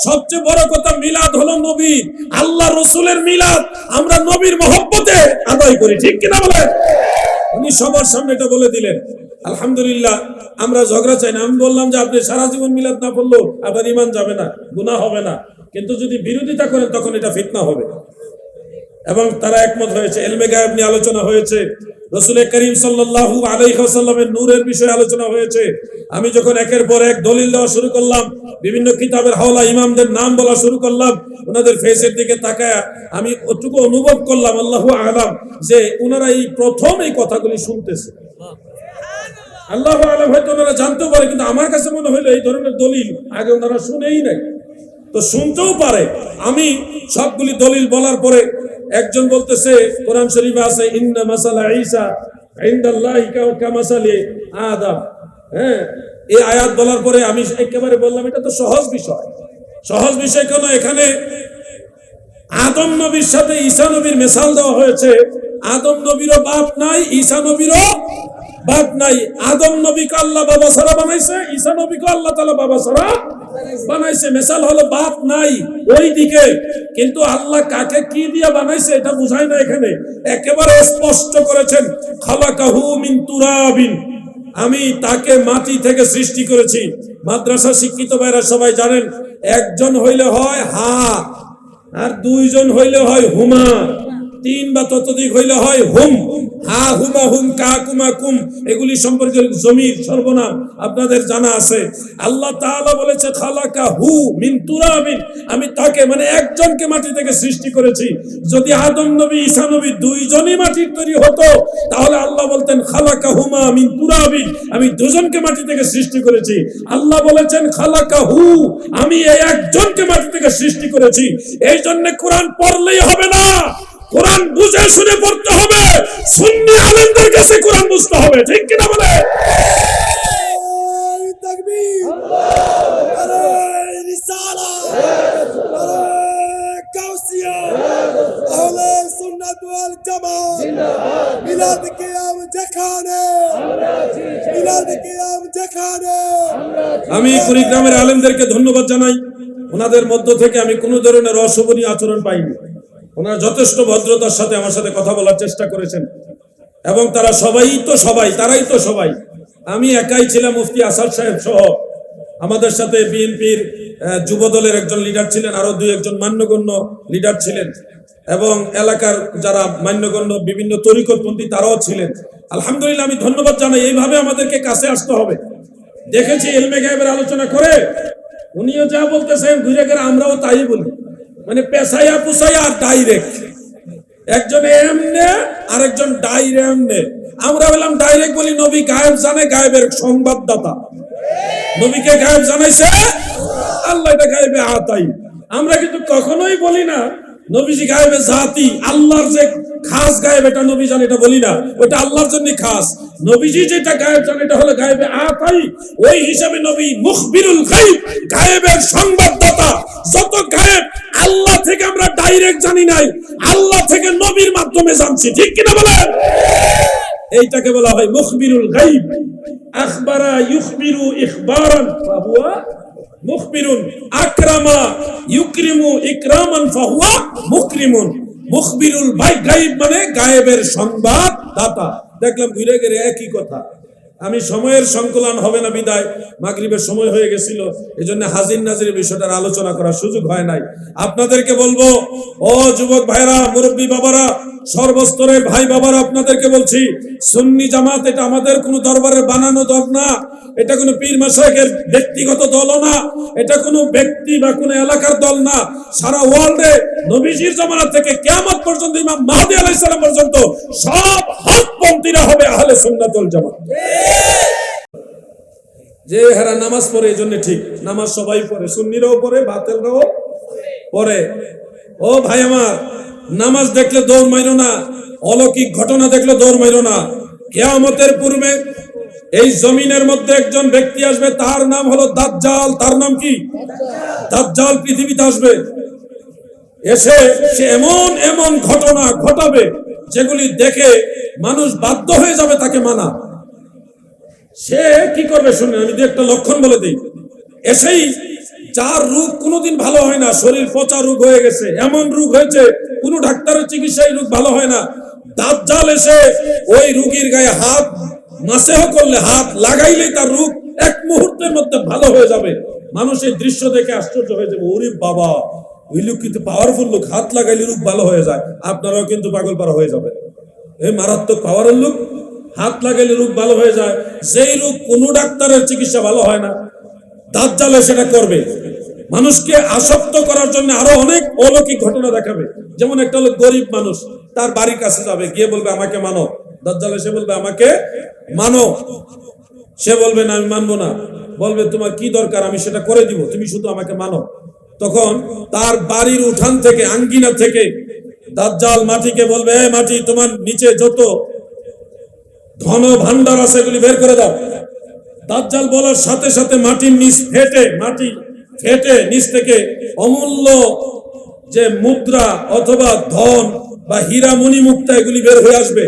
সবচেয়ে বড় কথা, মিলাদ হলো নবী আল্লাহ রসুলের মিলাদ, আমরা নবীর মহব্বতে আদায় করি, ঠিক কিনা বলেন? উনি সবার সামনে এটা বলে দিলেন। আলহামদুলিল্লাহ, আমরা ঝগড়া চাই না। আমি বললাম যে আপনি সারা জীবন মিলাদ না পড়লেও আপনার ঈমান যাবে না, গুনাহ হবে না, কিন্তু যদি বিরোধিতা করেন তখন এটা ফিতনা হবে। এবং তারা একমত হয়েছে। ইলমে গায়েব নিয়ে আলোচনা হয়েছে, রাসূল করিম সাল্লাল্লাহু আলাইহি ওয়াসাল্লামের নূরের বিষয়ে আলোচনা হয়েছে। আমি যখন একের পর এক দলিল দেওয়া শুরু করলাম, বিভিন্ন কিতাবের হাওলা ইমামদের নাম বলা শুরু করলাম, ওনাদের ফেসের দিকে তাকায়া আমি ওটুকু অনুভব করলাম, আল্লাহু আলাম, যে ওনারা এই প্রথম এই কথাগুলি শুনতেছে। আল্লাহু আলাম, হয়তো ওনারা জানতেও পারে, কিন্তু আমার কাছে মনে হলো এই ধরনের দলিল আগে ওনারা শুনেই নাই, তো শুনতেও পারে। আমি সবগুলি দলিল বলার পরে একজন বলতেছে কোরআন শরীফে আছে ইন্না মাসালা ঈসা ইনদাল্লাহি কামাসালি আদম। হ্যাঁ, এই আয়াত বলার পরে আমি একেবারে বললাম এটা তো সহজ বিষয়। সহজ বিষয় কেন? এখানে আদম নবীর সাথে ঈসা নবীর মিসাল দেওয়া হয়েছে। আদম নবীরও বাপ নাই, ঈসা নবীরও বাপ নাই। আদম নবীকে আল্লাহ বাবা ছাড়া বানাইছে, ঈসা নবীকে আল্লাহ তাআলা বাবা ছাড়া বানাইছে। মিসাল হলো বাপ নাই ওই দিকে, কিন্তু আল্লাহ কাকে কি দিয়ে বানাইছে এটা বুঝায় না। এখানে একেবারে স্পষ্ট করেছেন খালাকাহু মিন তুরাবিন, আমি তাকে মাটি থেকে সৃষ্টি করেছি। মাদ্রাসা শিক্ষিত ভাইরা সবাই জানেন, একজন হইলে হয় হা, আর দুইজন হইলে হয় হুমা, তিন বা ততোধিক হইলে হয় হুম। হা হুমা হুম কা কুমা কুম, এগুলি সম্পর্কে জমির সর্বনাম আপনাদের জানা আছে। আল্লাহ তাআলা বলেছে খালাকাহু মিন তুরাবিন, আমি তাকে মানে একজনকে মাটি থেকে সৃষ্টি করেছি। যদি আদম নবী ঈসা নবী দুইজনই মাটির তৈরি হতো, তাহলে আল্লাহ বলতেন খালাকাহুমা মিন তুরাবিন, আমি দুজনকে মাটি থেকে সৃষ্টি করেছি। আল্লাহ বলেছেন খালাকাহু, আমি এই একজনকে মাটি থেকে সৃষ্টি করেছি। এই জন্য কোরআন পড়লেই হবে না, কোরআন বুঝে শুনে পড়তে হবে। সুন্নি আলেমদের কাছে কোরআন বুঝতে হবে, ঠিক কিনা বলে? তাকবীর, নারে রিসালাত, নারে কাউসিয়া, আহলে সুন্নাত ওয়াল জামাত জিন্দাবাদ। মিলাদ কিয়াম যেখানে আমরা আছি, মিলাদ কিয়াম যেখানে আমরা আছি। আমি কুড়িগ্রামের আলেমদেরকে ধন্যবাদ জানাই। ওনাদের মধ্য থেকে আমি কোনো ধরনের অশোভনীয় আচরণ পাইনি। ওনারা যথেষ্ট ভদ্রতার সাথে আমার সাথে কথা বলার চেষ্টা করেছেন, এবং তারা তারাই তো সবাই। আমি একাই ছিলাম, মুফতি আসাদ সাহেব সহ আমাদের সাথে বিএনপির যুব দলের একজন লিডার ছিলেন, আরো দুই একজন মান্যগণ্য লিডার ছিলেন, এবং এলাকার যারা মান্যগণ্য বিভিন্ন তরিকতপন্থী তারাও ছিলেন। আলহামদুলিল্লাহ, আমি ধন্যবাদ জানাই। এইভাবে আমাদেরকে কাছে আসতে হবে। দেখেছি ইলমে গায়েবের আলোচনা করে উনিও যা বলতেছেন ঘুরে গেলে আমরাও তাই বলি। মানে পেছাইয়া পুছাইয়া আর ডাইরেক্ট, একজন এমনে আরেকজন ডাইরেক্ট এমনে। আমরা বললাম ডাইরেক্ট বলি নবী গায়েব জানে, গায়েবের সংবাদদাতা। নবীকে গায়েব জানাইছে আল্লাহ, এটা গায়েবে আতাই। আমরা কিন্তু কখনোই বলি না নবীজি গায়েবে জাতি, আল্লাহর যে খাস গায়েব এটা নবী জানে, এটা বলি না, ওটা আল্লাহর জন্য খাস। নবীজি যেটা গায়েব জানে এটা হলো গায়েবে আতাই। ওই হিসাবে নবী মুখবিরুল গায়ব, গায়েবের সংবাদদাতা। যত গায়েব আল্লাহ থেকে আমরা ডাইরেক্ট জানি নাই, আল্লাহ থেকে নবীর মাধ্যমে জানছি, ঠিক কিনা বলেন? এইটাকে বলা হয় মুখবিরুল গায়ব। আখবারা ইখবিরু ইখবারান ফাহুয়া মুখবিরুন, আকরামা ইউকরিমু ইকরামান ফাহুয়া মুকরিমুন। মুখবিরুল গায়ব মানে গায়েবের সংবাদ দাতা। দেখলাম ঘুরে ঘুরে একই কথা। আমি সময়ের সংকলন হবে না বিদায়, মাগরিবের সময় হয়ে গেছিল, এজন্য হাজির নাজিরের বিষয়টার আলোচনা করার সুযোগ হয় নাই। আপনাদেরকে বলবো, ও যুবক ভাইরা, মুরব্বী বাবারা, সর্বস্তরের ভাই বাবারা, আপনাদেরকে বলছি, সুন্নি জামাত এটা আমাদের কোনো দরবারের বানানো দল না, এটা কোনো পীর মাশায়েখের ব্যক্তিগত দলও না, এটা কোনো ব্যক্তি বা কোনো এলাকার দল না। সারা ওয়ার্ল্ডে নবীজির জামানা থেকে কিয়ামত পর্যন্ত ইমাম মাহদী আলাইহিস সালাম পর্যন্ত সব হকপন্থীরা হবে আহলে সুন্নাত ওয়াল জামাত। যে হারা নামাজ পড়ে এই জন্য ঠিক, নামাজ সবাই পড়ে, সুন্নিরাও পড়ে, বাতিলরাও পড়ে। ও ভাই আমার, নামাজ দেখলে দৌড় মাইরো না, অলৌকিক ঘটনা দেখলে দৌড় মাইরো না। কিয়ামতের পূর্বে এই জমিনের মধ্যে একজন ব্যক্তি আসবে, তার নাম হলো দাজ্জাল। তার নাম কি? দাজ্জাল পৃথিবীতে আসবে, এসে সে এমন এমন ঘটনা ঘটাবে যেগুলি দেখে মানুষ বাধ্য হয়ে যাবে তাকে মানা। সে কি করবে শুনে, আমি একটা লক্ষণ বলে দিই। এসেই যার রোগ কোনোদিন ভালো হয় না, শরীর পচা রোগ হয়ে গেছে, এমন রোগ হয়েছে কোনো ডাক্তারের চিকিৎসায় রোগ ভালো হয় না, দাজ্জাল এসে ওই রোগীর গায়ে হাত মাসেহ করলে, হাত লাগাইলেই তার রোগ এক মুহূর্তের মধ্যে ভালো হয়ে যাবে। মানুষ এই দৃশ্য দেখে আশ্চর্য হয়ে যাবে, ওরে বাবা, ওই লোক কিন্তু পাওয়ারফুল লোক, হাত লাগাইলে রোগ ভালো হয়ে যায়। আপনারাও কিন্তু পাগল পারা হয়ে যাবে, এই মারাত্মক পাওয়ারের লোক, হাত লাগাইলে রোগ ভালো হয়ে যায়। যেই রোগ কোনো ডাক্তারের চিকিৎসা ভালো হয় না, দাজ্জালে সেটা করবে। মানুষকে আসক্ত করার জন্য আরো অনেক অলৌকিক ঘটনা দেখাবে। যেমন একটা লোক গরিব মানুষ, তার বাড়ির কাছে যাবে, গিয়ে বলবে আমাকে মানো। দাজ্জাল এসে বলবে আমাকে মানো। সে বলবে না, আমি মানবো না। বলবে তোমার কি দরকার, আমি সেটা করে দিব, তুমি শুধু আমাকে মানো। তখন তার বাড়ির উঠান থেকে, আঙ্গিনা থেকে দাজ্জাল মাটিকে বলবে, এ মাটি, তোমার নিচে যত ধন ভান্ডার আছে এগুলি বের করে দাও। দাজ্জাল বলার সাথে সাথে মাটির নিচ ফেটে নিচ থেকে অমূল্য যে মুদ্রা অথবা ধন বা হীরা মণিমুক্তা এগুলি বের হয়ে আসবে।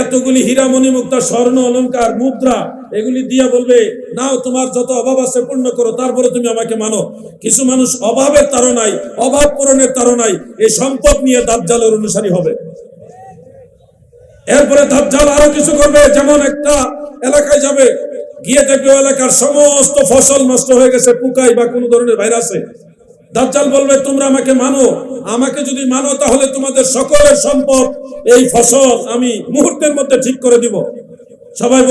এতগুলি হীরা মণিমুক্তা, স্বর্ণ অলংকার, মুদ্রা এগুলি দিয়া বলবে, নাও, তোমার যত অভাব আছে পূর্ণ করো, তারপরে তুমি আমাকে মানো। কিছু মানুষ অভাবের তাড়নায়, অভাব পূরণের তাড়নায় এই সম্পদ নিয়ে দাজ্জালের অনুসারী হবে। এরপরে দাজ্জাল আরো কিছু করবে, যেমন একটা এলাকায় যাবে, গিয়ে দেখবে এলাকার সমস্ত ফসল নষ্ট হয়ে গেছে পোকায় বা কোনো ধরনের ভাইরাসে। দাজ্জাল বলবে, তোমরা আমাকে মানো, আমাকে যদি মানো তাহলে তোমাদের সকলের সম্পদ, এই ফসল আমি মুহূর্তের মধ্যে ঠিক করে দিব। সবাই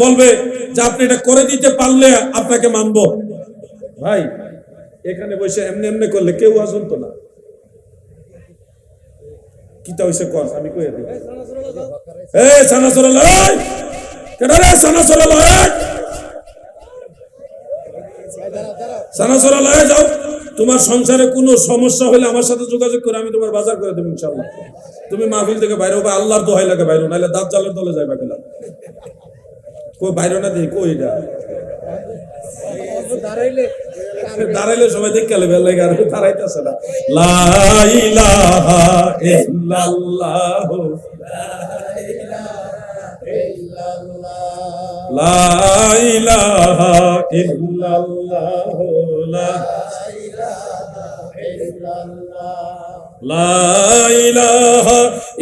বলবে যে আপনি এটা করে দিতে পারলে আপনাকে মানবো। ভাই, এখানে বসে এমনি এমনি করলে কেউ আসন্ত না। কিতা হইছে কর, আমি কইয়া দিই। এই সানাসুরা লয়, কেডা রে সানাসুরা লয়, সানাসুরা লয় যাও। তোমার সংসারে কোনো সমস্যা হলে আমার সাথে যোগাযোগ করে, আমি তোমার বাজার করে দেবো ইনশাআল্লাহ। তুমি মাহফিল থেকে বাইরে হবা, আল্লাহর দোহাই লাগে বাইরে, নাইলে দাজ্জালের দলে যাইবা। গেলাম কই বাইরে না দিই, কই এটা দাঁড়াইলে সবাই দেখে গেলে বেলা লাগে, আর দাঁড়াইতেছে না। লা ইলাহা ইল্লাল্লাহ, লা ইলাহা ইল্লাল্লাহ, লা ইলাহা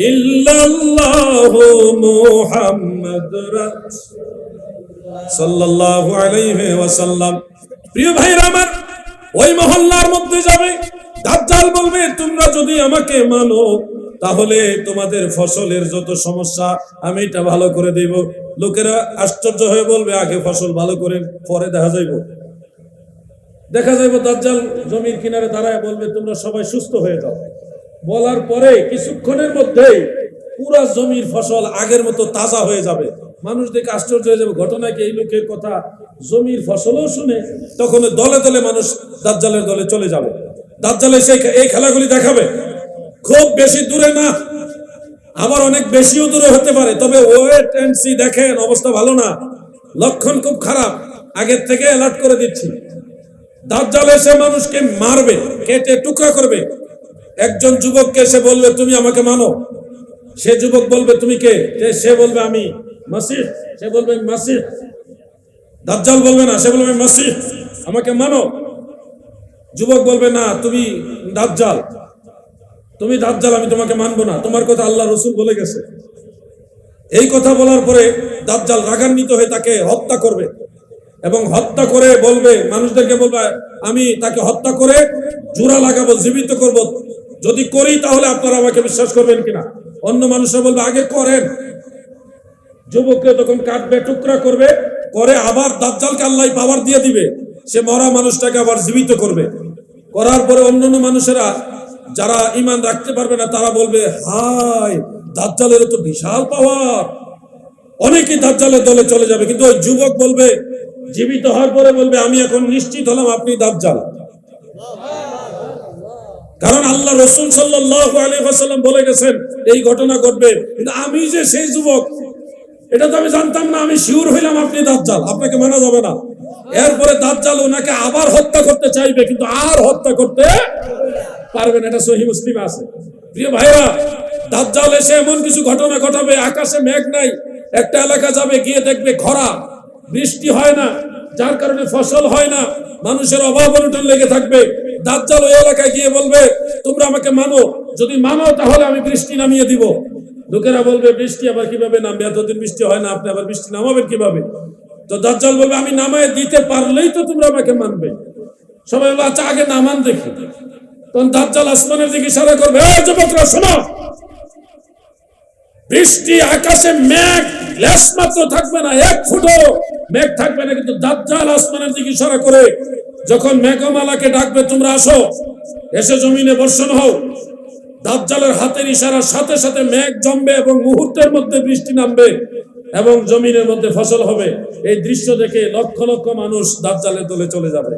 ইল্লাল্লাহ মুহাম্মাদুর রাসূলুল্লাহ সাল্লাল্লাহু আলাইহি ওয়াসাল্লাম। প্রিয় ভাইরা আমার, ওই মহল্লার মধ্যে যাবে, দাজ্জাল বলবে, তোমরা যদি আমাকে মানো তাহলে তোমাদের ফসলের যত সমস্যা আমি এটা ভালো করে দেব। লোকেরা আশ্চর্য হয়ে বলবে, আগে ফসল ভালো করেন, পরে দেখা যাইব। দেখা যাবে দাজ্জাল জমির কিনারে দাঁড়ায় বলবে তোমরা সবাই সুস্থ হয়ে যাও। বলার পরে কিছুক্ষণের মধ্যেই পুরা জমির ফসল আগের মতো তাজা হয়ে যাবে। মানুষ দেখে আশ্চর্য হয়ে যাবে, ঘটনা কি এই লোকের কথা জমির ফসলও শুনে। তখন দলে দলে মানুষ দাজ্জালের দলে চলে যাবে। দাজ্জাল এসে এই খেলাগুলি দেখাবে। খুব বেশি দূরে না, আবার অনেক বেশিও দূরে হতে পারে, তবে ওয়েট এন্ড সি। দেখেন অবস্থা ভালো না, লক্ষণ খুব খারাপ, আগের থেকে অ্যালার্ট করে দিচ্ছি। দাজ্জাল এসে মানুষকে মারবে, কেটে টুকরা করবে। একজন যুবককে সে বলবে তুমি আমাকে মানো। সে যুবক বলবে তুমি কে? সে বলবে আমি মাসিহ। সে বলবে মাসিহ। দাজ্জাল বলবে না, সে বলবে মাসিহ, আমাকে মানো। যুবক বলবে না তুমি দাজ্জাল, তুমি দাজ্জাল, আমি তোমাকে মানবো না, তোমার কথা আল্লাহ রসুল বলে গেছে। এই কথা বলার পরে দাজ্জাল রাগান্বিত হয়ে তাকে হত্যা করবে এবং হত্যা করে বলবে, মানুষদেরকে বলবে আমি তাকে হত্যা করে জোড়া লাগাবো, জীবিত করব, যদি করি তাহলে আপনারা আমাকে বিশ্বাস করবেন কিনা। অন্য মানুষরা বলবে আগে করেন। যুবককে তখন কাটবে, টুকরা করবে, করে আবার দাজ্জালকে আল্লাহ পাওয়ার দিয়ে দিবে, সে মরা মানুষটাকে আবার জীবিত করবে। করার পরে অন্যান্য মানুষেরা যারা ঈমান রাখতে পারবে না তারা বলবে হায় দাজ্জালের তো বিশাল পাওয়ার, অনেকেই দাজ্জালের দলে চলে যাবে। কিন্তু ওই যুবক বলবে, জীবিত হওয়ার পরে বলবে আমি এখন নিশ্চিত হলাম আপনি দাজ্জাল। কারণ আল্লাহ রাসূল সাল্লাল্লাহু আলাইহি ওয়াসাল্লাম বলে গেছেন এই ঘটনা ঘটবে। কিন্তু আমি যে সেই যুবক এটা তো আমি জানতাম না, আমি শিওর হইলাম আপনি দাজ্জাল, আপনাকে মানা যাবে না। এরপরে দাজ্জাল ওনাকে আবার হত্যা করতে চাইবে, কিন্তু আর হত্যা করতে পারবে না। এটা সহিহ মুসলিমে আছে। প্রিয় ভাইরা, দাজ্জাল এসে এমন কিছু ঘটনা ঘটাবে, আকাশে মেঘ নাই, একটা এলাকা যাবে, গিয়ে দেখবে খরা, বৃষ্টি হয় না, যার কারণে ফসল হয় না, মানুষের অভাব অনটন লেগে থাকবে। দাজ্জাল ওই এলাকায় গিয়ে বলবে তোমরা আমাকে মানো, যদি মানো তাহলে আমি বৃষ্টি নামিয়ে দিব। লোকেরা বলবে বৃষ্টি আবার কিভাবে নামবে, এতদিন বৃষ্টি হয় না, আপনি আবার বৃষ্টি নামাবেন কিভাবে? তো দাজ্জাল বলবে আমি নামায় দিতে পারলেই তো তোমরা আমাকে মানবে। সবাই বলবে আচ্ছা আগে নামান দেখি। তখন দাজ্জাল আসমানের দিকে ইশারা করবে, এই যুবকরা শোনো, বৃষ্টি আকাশে মেঘ লেশ মাত্র থাকবে না, এক ফুটও মেঘ থাকবে না। কিন্তু দাজ্জাল আসমানের দিকে ইশারা করে যখন মেঘমালাকে ডাকবে তোমরা আসো, এসে জমিনে বর্ষণ হও, দাজ্জালের হাতের ইশারার সাথে সাথে মেঘ জমবে এবং মুহূর্তের মধ্যে বৃষ্টি নামবে এবং জমিনের মধ্যে ফসল হবে। এই দৃশ্য দেখে লক্ষ লক্ষ মানুষ দাজ্জালের দলে চলে যাবে।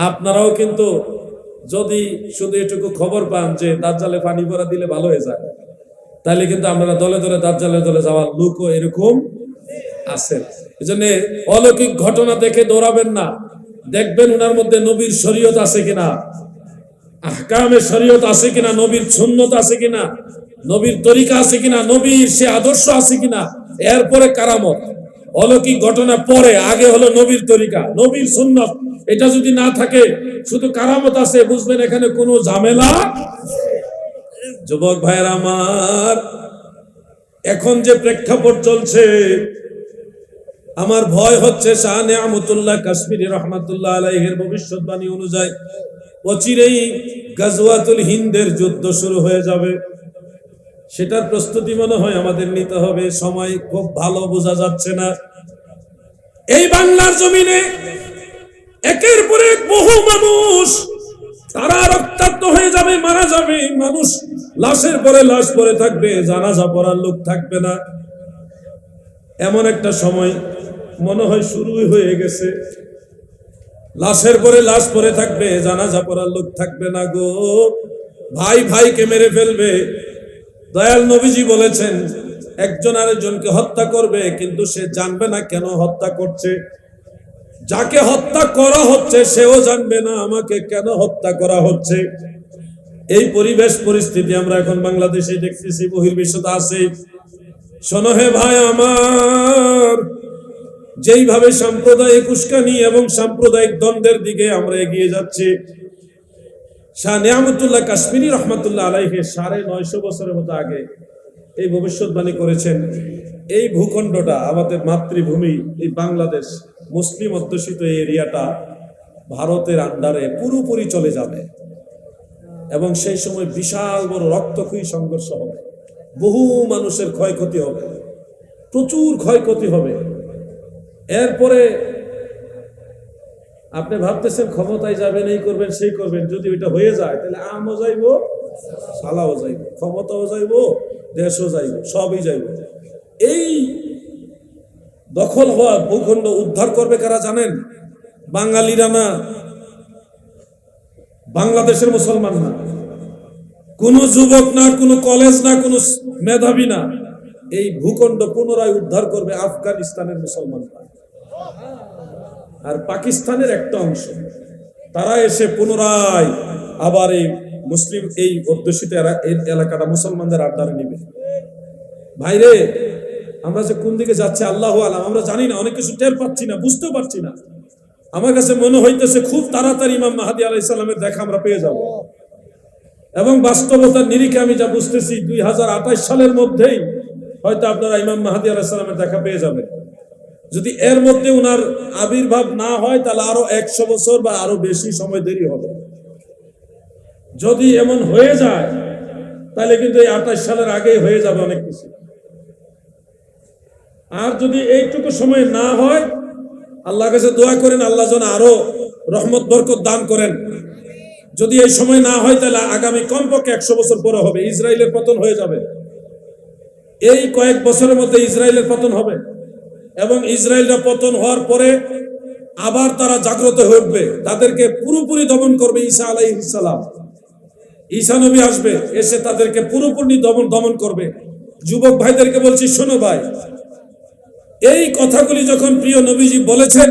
আপনারাও কিন্তু যদি শুধু এটুকু খবর পান যে দাজ্জালে পানি ভরা দিলে ভালো হয়ে যায়, তাহলে কিন্তু আমরা দলে দলে দাজ্জালের দলে যাওয়ার লোকও এরকম আছে। এজন্য অলৌকিক ঘটনা দেখে দৌড়াবেন না, দেখবেন ওনার মধ্যে নবীর শরীয়ত আছে কিনা, আহকামে শরীয়ত আছে কিনা, নবীর সুন্নত আছে কিনা, নবীর তরিকা আছে কিনা, নবীর সে আদর্শ আছে কিনা। এরপরে কারামত, অলৌকিক ঘটনা পরে, আগে হলো নবীর তরিকা, নবীর সুন্নত। এটা যদি না থাকে, শুধু কারামত আছে, বুঝবেন এখানে কোনো ঝামেলা। যুবক ভাইয়ের আমার, এখন যে প্রেক্ষাপট চলছে, আমার ভয় হচ্ছে শাহ নেয়ামতুল্লাহ কাশ্মীরি রহমাতুল্লাহ আলাইহির ভবিষ্যৎবাণী অনুযায়ী অচিরেই গাজওয়াতুল হিন্দের যুদ্ধ শুরু হয়ে যাবে। সেটার প্রস্তুতি মনে হয় আমাদের নিতে হবে। সময় খুব ভালো বোঝা যাচ্ছে না। এই বাংলার জমিনে একের পর এক বহু মানুষ তারা রক্তাক্ত হয়ে যাবে, মারা যাবে। মানুষ লাশের পরে লাশ পরে থাকবে, জানাজা পড়ার লোক থাকবে না। এমন একটা সময় মনে হয় শুরুই হয়ে গেছে। লাশের পরে লাশ পরে থাকবে, জানাজা পড়ার লোক থাকবে না গো। ভাই ভাইকে মেরে ফেলবে। দয়াল নবীজি বলেছেন একজন আরেকজনকে হত্যা করবে, কিন্তু সে জানবে না কেন হত্যা করছে। যাকে হত্যা করা হচ্ছে সেও জানবে না আমাকে কেন হত্যা করা হচ্ছে। এই পরিবেশ পরিস্থিতি আমরা এখন বাংলাদেশে দেখতেছি, বহির্বিশ্বে আছে। শোনো হে ভাই আমার, যেইভাবে সাম্প্রদায়িক উস্কানি এবং সাম্প্রদায়িক দ্বন্দ্বের দিকে আমরা এগিয়ে যাচ্ছি, শাহ নেয়ামতুল্লাহ কাশ্মীরি রহমাতুল্লাহ আলাইহি 950 বছরের মতো আগে এই ভবিষ্যৎবাণী করেছেন। এই ভূখণ্ডটা আমাদের মাতৃভূমি, এই বাংলাদেশ মুসলিম অধ্যুষিত এই এরিয়াটা ভারতের আন্ডারে পুরোপুরি চলে যাবে এবং সেই সময় বিশাল বড় রক্তক্ষয়ী সংঘর্ষ হবে, বহু মানুষের ক্ষয়ক্ষতি হবে, প্রচুর ক্ষয়ক্ষতি হবে। এরপরে আপনি ভাবতেছেন ক্ষমতায় যাবেন, এই করবেন সেই করবেন, যদি ওইটা হয়ে যায় তাহলে আমও যাইবো, সালাও যাইব, ক্ষমতাও যাইব, দেশও যাইব, সবই যাইব। এই দখল হওয়া ভূখণ্ড উদ্ধার করবে কারা জানেন? বাঙালিরা না, বাংলাদেশের মুসলমান না, কোন যুবক না, কোন কলেজ না, কোন মেধাবী না। এই ভূখণ্ড পুনরায় উদ্ধার করবে আফগানিস্তানের মুসলমানরা আর পাকিস্তানের একটা অংশ। তারা এসে পুনরায় আবার এই মুসলিম এই অধ্যুষিত এলাকাটা মুসলমানদের আড্ডারে নিবে। ভাইরে, আমরা যে কোন দিকে যাচ্ছে আল্লাহু আলাম, আমরা জানি না, অনেক কিছু টের পাচ্ছি না, বুঝতেও পারছি না। আমার কাছে মনে হইতেছে খুব তাড়াতাড়ি ইমাম মাহদী আলাইহিস সালামের দেখা আমরা পেয়ে যাব। এবং বাস্তবতার নিরিখে আমি যা বুঝতেছি 2028 সালের মধ্যেই হয়তো আপনারা ইমাম মাহদী আলাইহিস সালামের দেখা পেয়ে যাবেন। যদি এর মধ্যে উনার আবির্ভাব না হয় তাহলে আরো 100 বছর বা আরো বেশি সময় দেরি হবে। যদি এমন হয়ে যায় তাহলে কিন্তু এই 28 সালের আগেই হয়ে যাবে অনেক কিছু। আর যদি এইটুকু সময় না হয়, আল্লাহর কাছে দোয়া করেন আল্লাহ যেন আরো রহমত বরকত দান করেন। যদি এই সময় না হয় তাহলে আগামী কমপক্ষে 100 বছর পরে হবে, ইসরায়েলের পতন হয়ে যাবে। এই কয়েক বছরের মধ্যে ইসরায়েলের পতন হবে এবং ইসরায়েলরা পতন হওয়ার পরে আবার তারা জাগ্রত হয়ে উঠবে, তাদেরকে পুরোপুরি দমন করবে ঈসা আলাইহিস সালাম। ঈসা নবী আসবে, এসে তাদেরকে পুরোপুরি দমন করবে। যুবক ভাইদেরকে বলছি, শোনো ভাই, এই কথাগুলি যখন প্রিয় নবীজি বলেছেন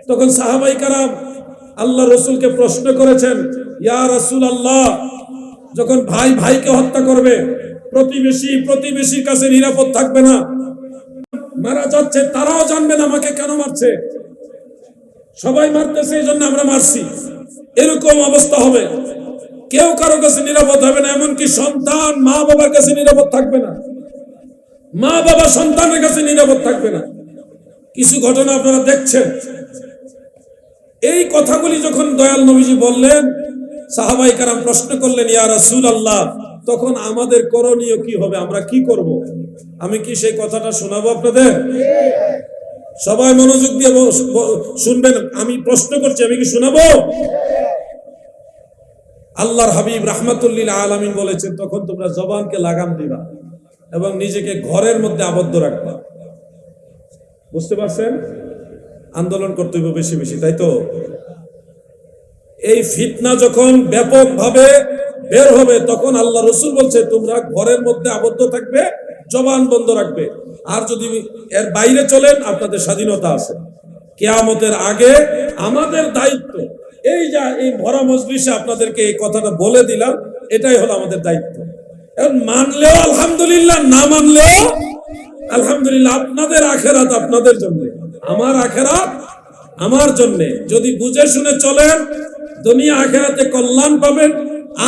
তখন সাহাবাই কারাম আল্লাহ রসুলকে প্রশ্ন করেছেন, ইয়া রাসূলুল্লাহ, যখন ভাই ভাইকে হত্যা করবে, প্রতিবেশীর কাছে নিরাপদ থাকবে না, মারা যাচ্ছে, তারাও জানবেন আমাকে কেন মারছে, সবাই মারতেছে এই জন্য আমরা মারছি, এরকম অবস্থা হবে। কেউ কারো কাছে নিরাপদ হবে না, এমনকি সন্তান মা বাবার কাছে নিরাপদ থাকবে না, মা বাবা সন্তানের কাছে নিরাপদ থাকবে না। কিছু ঘটনা আপনারা দেখছেন। এই কথাগুলি যখন দয়াল নবীজি বললেন, সাহাবাই কারাম প্রশ্ন করলেন, ইয়া রাসূলুল্লাহ, তখন আমাদের করণীয় কি হবে, আমরা কি করব? আমি কি সেই কথাটা শোনাবো আপনাদের? সবাই মনোযোগ দিয়ে শুনবেন, আমি প্রশ্ন করছি, আমি কি শোনাবো? আল্লাহর হাবিব রাহমাতুল্লিল আলামিন বলেছেন, তখন তোমরা জবানকে লাগাম দিবা এবং নিজেকে ঘরের মধ্যে আবদ্ধ রাখবা। বুঝতে পারছেন? আন্দোলন করতে হবে বেশি বেশি, তাই তো? এই ফিতনা যখন ব্যাপকভাবে বের হবে তখন আল্লাহ রসুল বলছে তোমরা ঘরের মধ্যে আবদ্ধ থাকবে, জবান বন্ধ রাখবে। আর যদি এর বাইরে চলেন আপনাদের স্বাধীনতা আছে। কিয়ামতের আগে আমাদের দায়িত্ব, এই যা এই ভরা মজলিসে আপনাদেরকে এই কথাটা বলে দিলাম, এটাই হলো আমাদের দায়িত্ব। এখন মানলেও আলহামদুলিল্লাহ, না মানলেও আলহামদুলিল্লাহ। আপনাদের আখেরাত আপনাদের জন্য, আমার আখেরাত আমার জন্য। যদি বুঝে শুনে চলেন দুনিয়া আখেরাতে কল্যাণ পাবেন।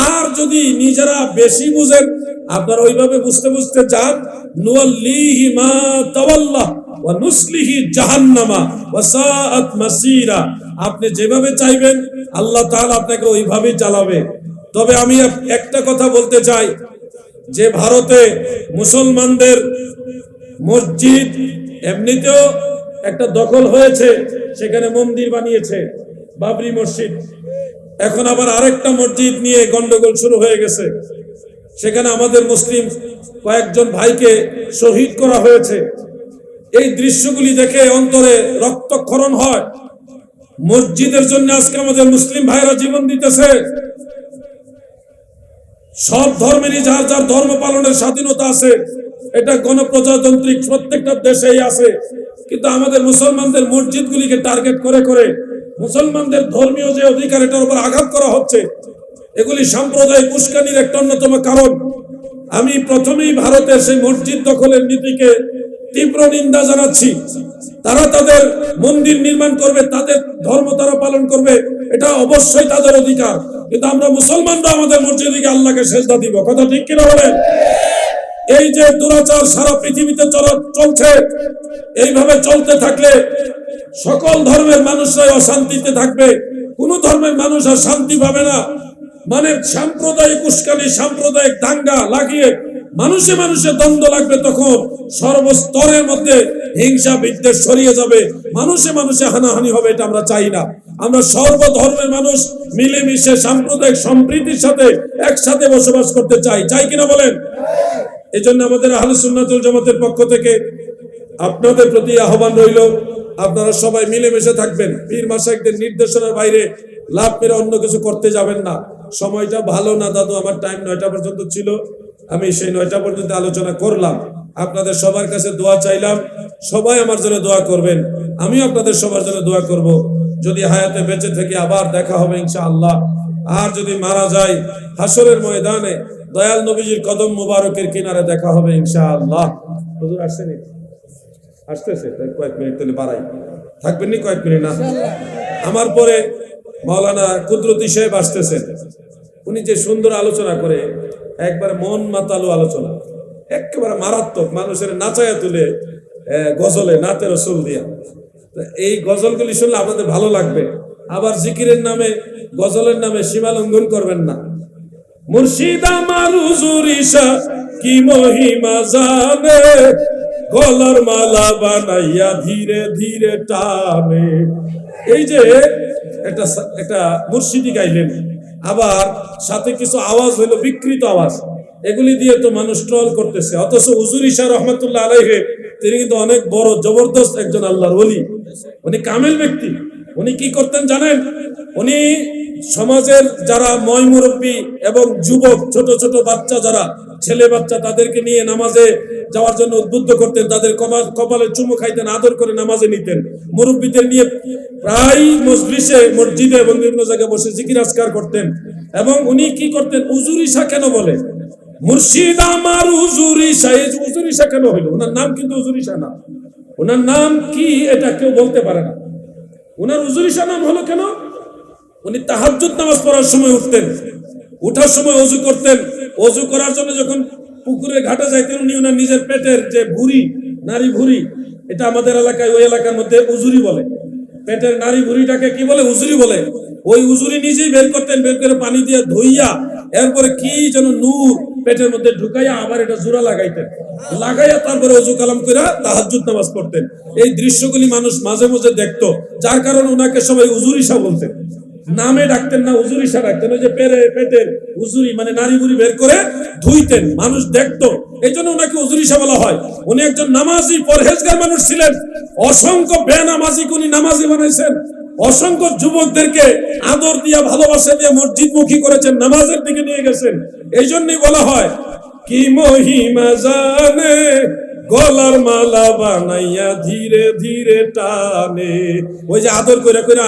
আর যদি নিজেরা বেশি বুঝেন, আপনারা ওইভাবে বুঝতে বুঝতে যান, নুওয়াল্লিহি মা তাওয়াল্লা ওয়া নুসলিহি জাহান্নামা ওয়া সাআত মাসীরা। আপনি যেভাবে চাইবেন আল্লাহ তাআলা আপনাকে ওইভাবেই চালাবে। তবে আমি একটা কথা বলতে চাই, যে ভারতে মুসলমানদের মসজিদ এমনিতেও একটা দখল হয়েছে, সেখানে মন্দির বানিয়েছে, বাবরি মসজিদ। এখন আবার আরেকটা মসজিদ নিয়ে গন্ডগোল শুরু হয়ে গেছে, সেখানে আমাদের মুসলিম কয়েকজন ভাইকে শহীদ করা হয়েছে। এই দৃশ্যগুলি দেখে অন্তরে রক্তক্ষরণ হয়। মসজিদের জন্য আজকে আমাদের মুসলিম ভাইরা জীবন দিতেছে। সব ধর্মেরই যার যার ধর্ম পালনের স্বাধীনতা আছে, এটা গণপ্রজাতান্ত্রিক প্রত্যেকটা দেশেই আছে। কিন্তু আমাদের মুসলমানদের মসজিদগুলিকে টার্গেট করে করে মুসলমানদের ধর্মীয় যে অধিকার, এটার উপর আঘাত করা হচ্ছে। এগুলি সাম্প্রদায়িক উস্কানির একটা অন্যতম কারণ। আমি প্রথমেই ভারতের সেই মসজিদ দখলের নীতিকে তীব্র নিন্দা জানাচ্ছি। তারা তাদের মন্দির নির্মাণ করবে, তাদের ধর্ম তারা পালন করবে, এটা অবশ্যই তাদের অধিকার। কিন্তু আমরা মুসলমানরা আমাদের মসজিদে আল্লাহকে সেজদা দিব। কথা ঠিক কিনা বলেন? এই যে দুরাচার সারা পৃথিবীতে চলছে, এইভাবে চলতে থাকলে সকল ধর্মের মানুষরাই অশান্তিতে থাকবে। কোন ধর্মের মানুষ আর শান্তি পাবে না। মানে সাম্প্রদায়িক উস্কানি, সাম্প্রদায়িক দাঙ্গা লাগিয়ে মানুষে মানুষে দ্বন্দ্ব লাগবে, তখন সর্বস্তরের মধ্যে হিংসা বিদ্বেষ ছড়িয়ে যাবে, মানুষে মানুষে হানাহানি হবে। এটা আমরা চাই না। আমরা সর্বধর্মের মানুষ মিলেমিশে সাম্প্রদায়িক সম্প্রীতির সাথে একসাথে বসবাস করতে চাই, চাই কিনা বলেন? এই জন্য আমাদের আহলে সুন্নাত ওয়াল জামাতের পক্ষ থেকে আপনাদের প্রতি আহ্বান রইল, আপনারা সবাই মিলেমিশে থাকবেন। পীর মাশায়েখদের নির্দেশনার বাইরে লাভ মেরে অন্য কিছু করতে যাবেন না। সময়টা ভালো না দাদু, আমার টাইম 9টা পর্যন্ত ছিল, আমি সেই 9টা পর্যন্ত আলোচনা করলাম। আপনাদের সবার কাছে দোয়া চাইলাম, সবাই আমার জন্য দোয়া করবেন, আমিও আপনাদের সবার জন্য দোয়া করব। যদি হায়াতে বেঁচে থেকে আবার দেখা হবে ইনশাআল্লাহ, আর যদি মারা যায় হাসরের ময়দানে দয়াল নবীজির কদম মুবারকের কিনারে দেখা হবে ইনশাআল্লাহ। হুজুর আসছেন? আসতেছে, কয়েক মিনিট তাহলে বাড়াই, থাকবেন নি কয়েক মিনিট না? আমার পরে মাওলানা কুদরতি সাহেব আসতেছেন। উনি যে সুন্দর আলোচনা করে, একবার মন মাতালো আলোচনা, একেবারে মারাত্মক, মানুষের নাচায়া তুলে গজলে নাতে রসুল দিয়া। এই গজলগুলি শুনলে আপনাদের ভালো লাগবে। আবার জিকিরের নামে গজলের নামে সীমা লঙ্ঘন করবেন না। মুর্শিদ আমার হুজুর ঈশা কি মহিমা জানে, গলার মালা বানাইয়া ধীরে ধীরে টানে। এই যে একটা মুর্শিদি গাইলেন, আবার সাথে কিছু আওয়াজ হইলো বিকৃত আওয়াজ, এগুলি দিয়ে তো মানুষ ট্রল করতেছে। অথচ হুজুর ঈশা রহমাতুল্লাহ আলাইহি তিনি কিন্তু অনেক বড় জবরদস্ত একজন আল্লাহর ওলি, উনি কামেল ব্যক্তি। উনি কি করতেন জানেন? উনি সমাজের যারা ময় মুরব্বী এবং যুবক, ছোট ছোট বাচ্চা, যারা ছেলে বাচ্চা, তাদেরকে নিয়ে নামাজে যাওয়ার জন্য উদ্বুদ্ধ করতেন, তাদের কপালে চুমু খাইতেন, আদর করে নামাজে নিতেন। মুরব্বীদের নিয়ে প্রায় মজলিসে, মসজিদে এবং বিভিন্ন জায়গায় বসে জিকির আজকার করতেন। এবং উনি কি করতেন? হুজুর ঈশা কেন বলে? মুর্শিদ আমার হুজুর ঈশা। এই হুজুর ঈশা কেন হইল? ওনার নাম কিন্তু হুজুর ঈশা না। ওনার নাম কি এটা কেউ বলতে পারে না। ওনার হুজুর ঈশা নাম হলো কেন? উনি তাহাজ্জুদ নামাজ পড়ার সময় উঠতেন, উঠার সময় ওযু করতেন। ওযু করার জন্য যখন পুকুরের ঘাটে যাইতেন, উনি ওনার নিজের পেটের যে ভুঁড়ি, নারী ভুঁড়ি, এটা আমাদের এলাকায়, ওই এলাকার মধ্যে উজুরি বলে। পেটের নারী ভুঁড়িটাকে কি বলে? উজুরি বলে। ওই উজুরি নিজেই বের করতেন, বের করে পানি দিয়ে ধুইয়া এরপরে কি যেন নূর পেটের মধ্যে ঢুকাইয়া আবার এটা জোড়া লাগাইতেন, লাগাইয়া তারপরে ওযু কালাম করে তাহাজ্জুদ নামাজ পড়তেন। এই দৃশ্যগুলি মানুষ মাঝে মাঝে দেখতো, যার কারণে ওনাকে সবাই হুজুর ঈশা বলতেন, নামে ডাকতেন না, হুজুর ঈশা ডাকতেন। ওই যে পেটের হুজুরি মানে নারী বুড়ি বের করে ধুইতেন, মানুষ দেখতো, এই জন্য ওনাকে হুজুর ঈশা বলা হয়। উনি একজন নামাজি পরহেজগার মানুষ ছিলেন। অসংখ্য বেনামাজিকে উনি নামাজি বানাইছেন, অসংখ্য যুবকদেরকে আদর দিয়া, ভালোবাসা দিয়ে মসজিদমুখী করেছেন, নামাজের দিকে নিয়ে গেছেন। এই জন্যই বলা হয় কি মহিমা জানে, গলার মালা বানাইয়া ধীরে ধীরে টানে। ওই যে আদর করে করে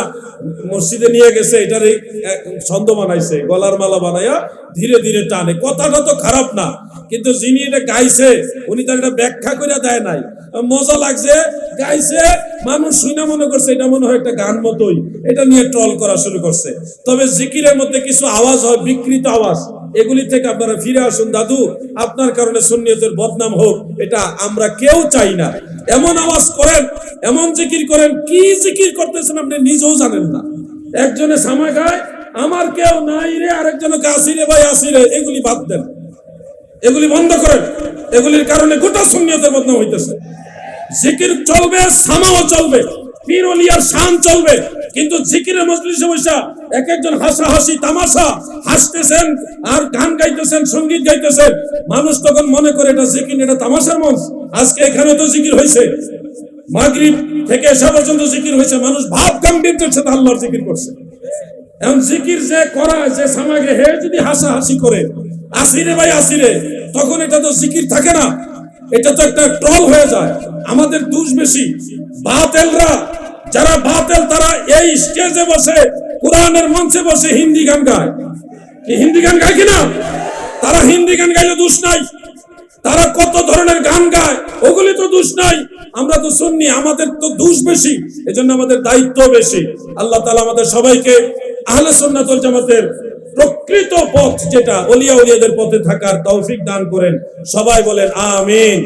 মসজিদে নিয়ে গেছে, এটারই ছন্দ বানাইছে, গলার মালা বানাইয়া ধীরে ধীরে টানে। কথাটা তো খারাপ না, কিন্তু যিনি এটা গাইছে উনি তার এটা ব্যাখ্যা করে দেয় নাই। মজা লাগছে, গাইছে, মানুষ শুনে মনে করছে এটা মনে হয় একটা গান মতোই, এটা নিয়ে ট্রল করা শুরু করছে। তবে জিকিরের মধ্যে কিছু আওয়াজ হয়, বিকৃত আওয়াজ, এগুলি থেকে আপনারা ফিরে আসুন। দাদু, আপনার কারণে সুন্নিয়তের বদনাম হোক, এটা আমরা কেউ চাই না। এমন আওয়াজ করেন, এমন জিকির করেন, কি জিকির করতেছেন আপনি নিজেও জানেন না। একজনে সামা গায়, আমার কেউ নাই রে, আরেকজনকে আসি রে ভাই, আসি রে, এগুলি বাদ দেন, এগুলি বন্ধ করেন। এগুলির কারণে গোটা সুন্নিয়তের বদনাম হইতেছে। জিকির চলবে, সামাও চলবে, পীর ওলিয়ার শান চলবে, কিন্তু জিকিরের মজলিসে বসা এক একজন হাসাহাসি তামাশা, হাসতেছেন আর গান গাইতেছেন, সঙ্গীত গাইতেছেন, মানুষ তখন মনে করে এটা জিকির, এটা তামাশার মঞ্চ। আজকে এখানে তো জিকির হয়েছে, মাগরিব থেকে এশা পর্যন্ত জিকির হয়েছে, মানুষ ভাব গাম্ভীর্যের সাথে আল্লাহর জিকির করছে। এখন জিকির যে করা, যে সামাগে হে যদি হাসাহাসি করে, আসিরে ভাই আসিরে, তখন এটা তো জিকির থাকে না, এটা তো একটা ট্রল হয়ে যায়। আমাদের দোষ বেশি। বাতেলরা, যারা বাতেল, তারা এই স্টেজে বসে, কোরআনের মঞ্চে বসে হিন্দি গান গায়। কি হিন্দি গান গায় কিনা? তারা হিন্দি গান গাইলে দোষ নাই, তারা কত ধরনের গান গায়, ওগুলি তো দোষ নাই। আমরা তো সুন্নি, আমাদের তো দোষ বেশি, এজন্য আমাদের দায়িত্ব বেশি। আল্লাহ তাআলা আমাদের সবাইকে আহলে সুন্নাত ওয়াল জামাতের প্রকৃত পথ, যেটা ওলিয়া উলিয়াদের পথে থাকার তৌফিক দান করেন। সবাই বলেন আমিন।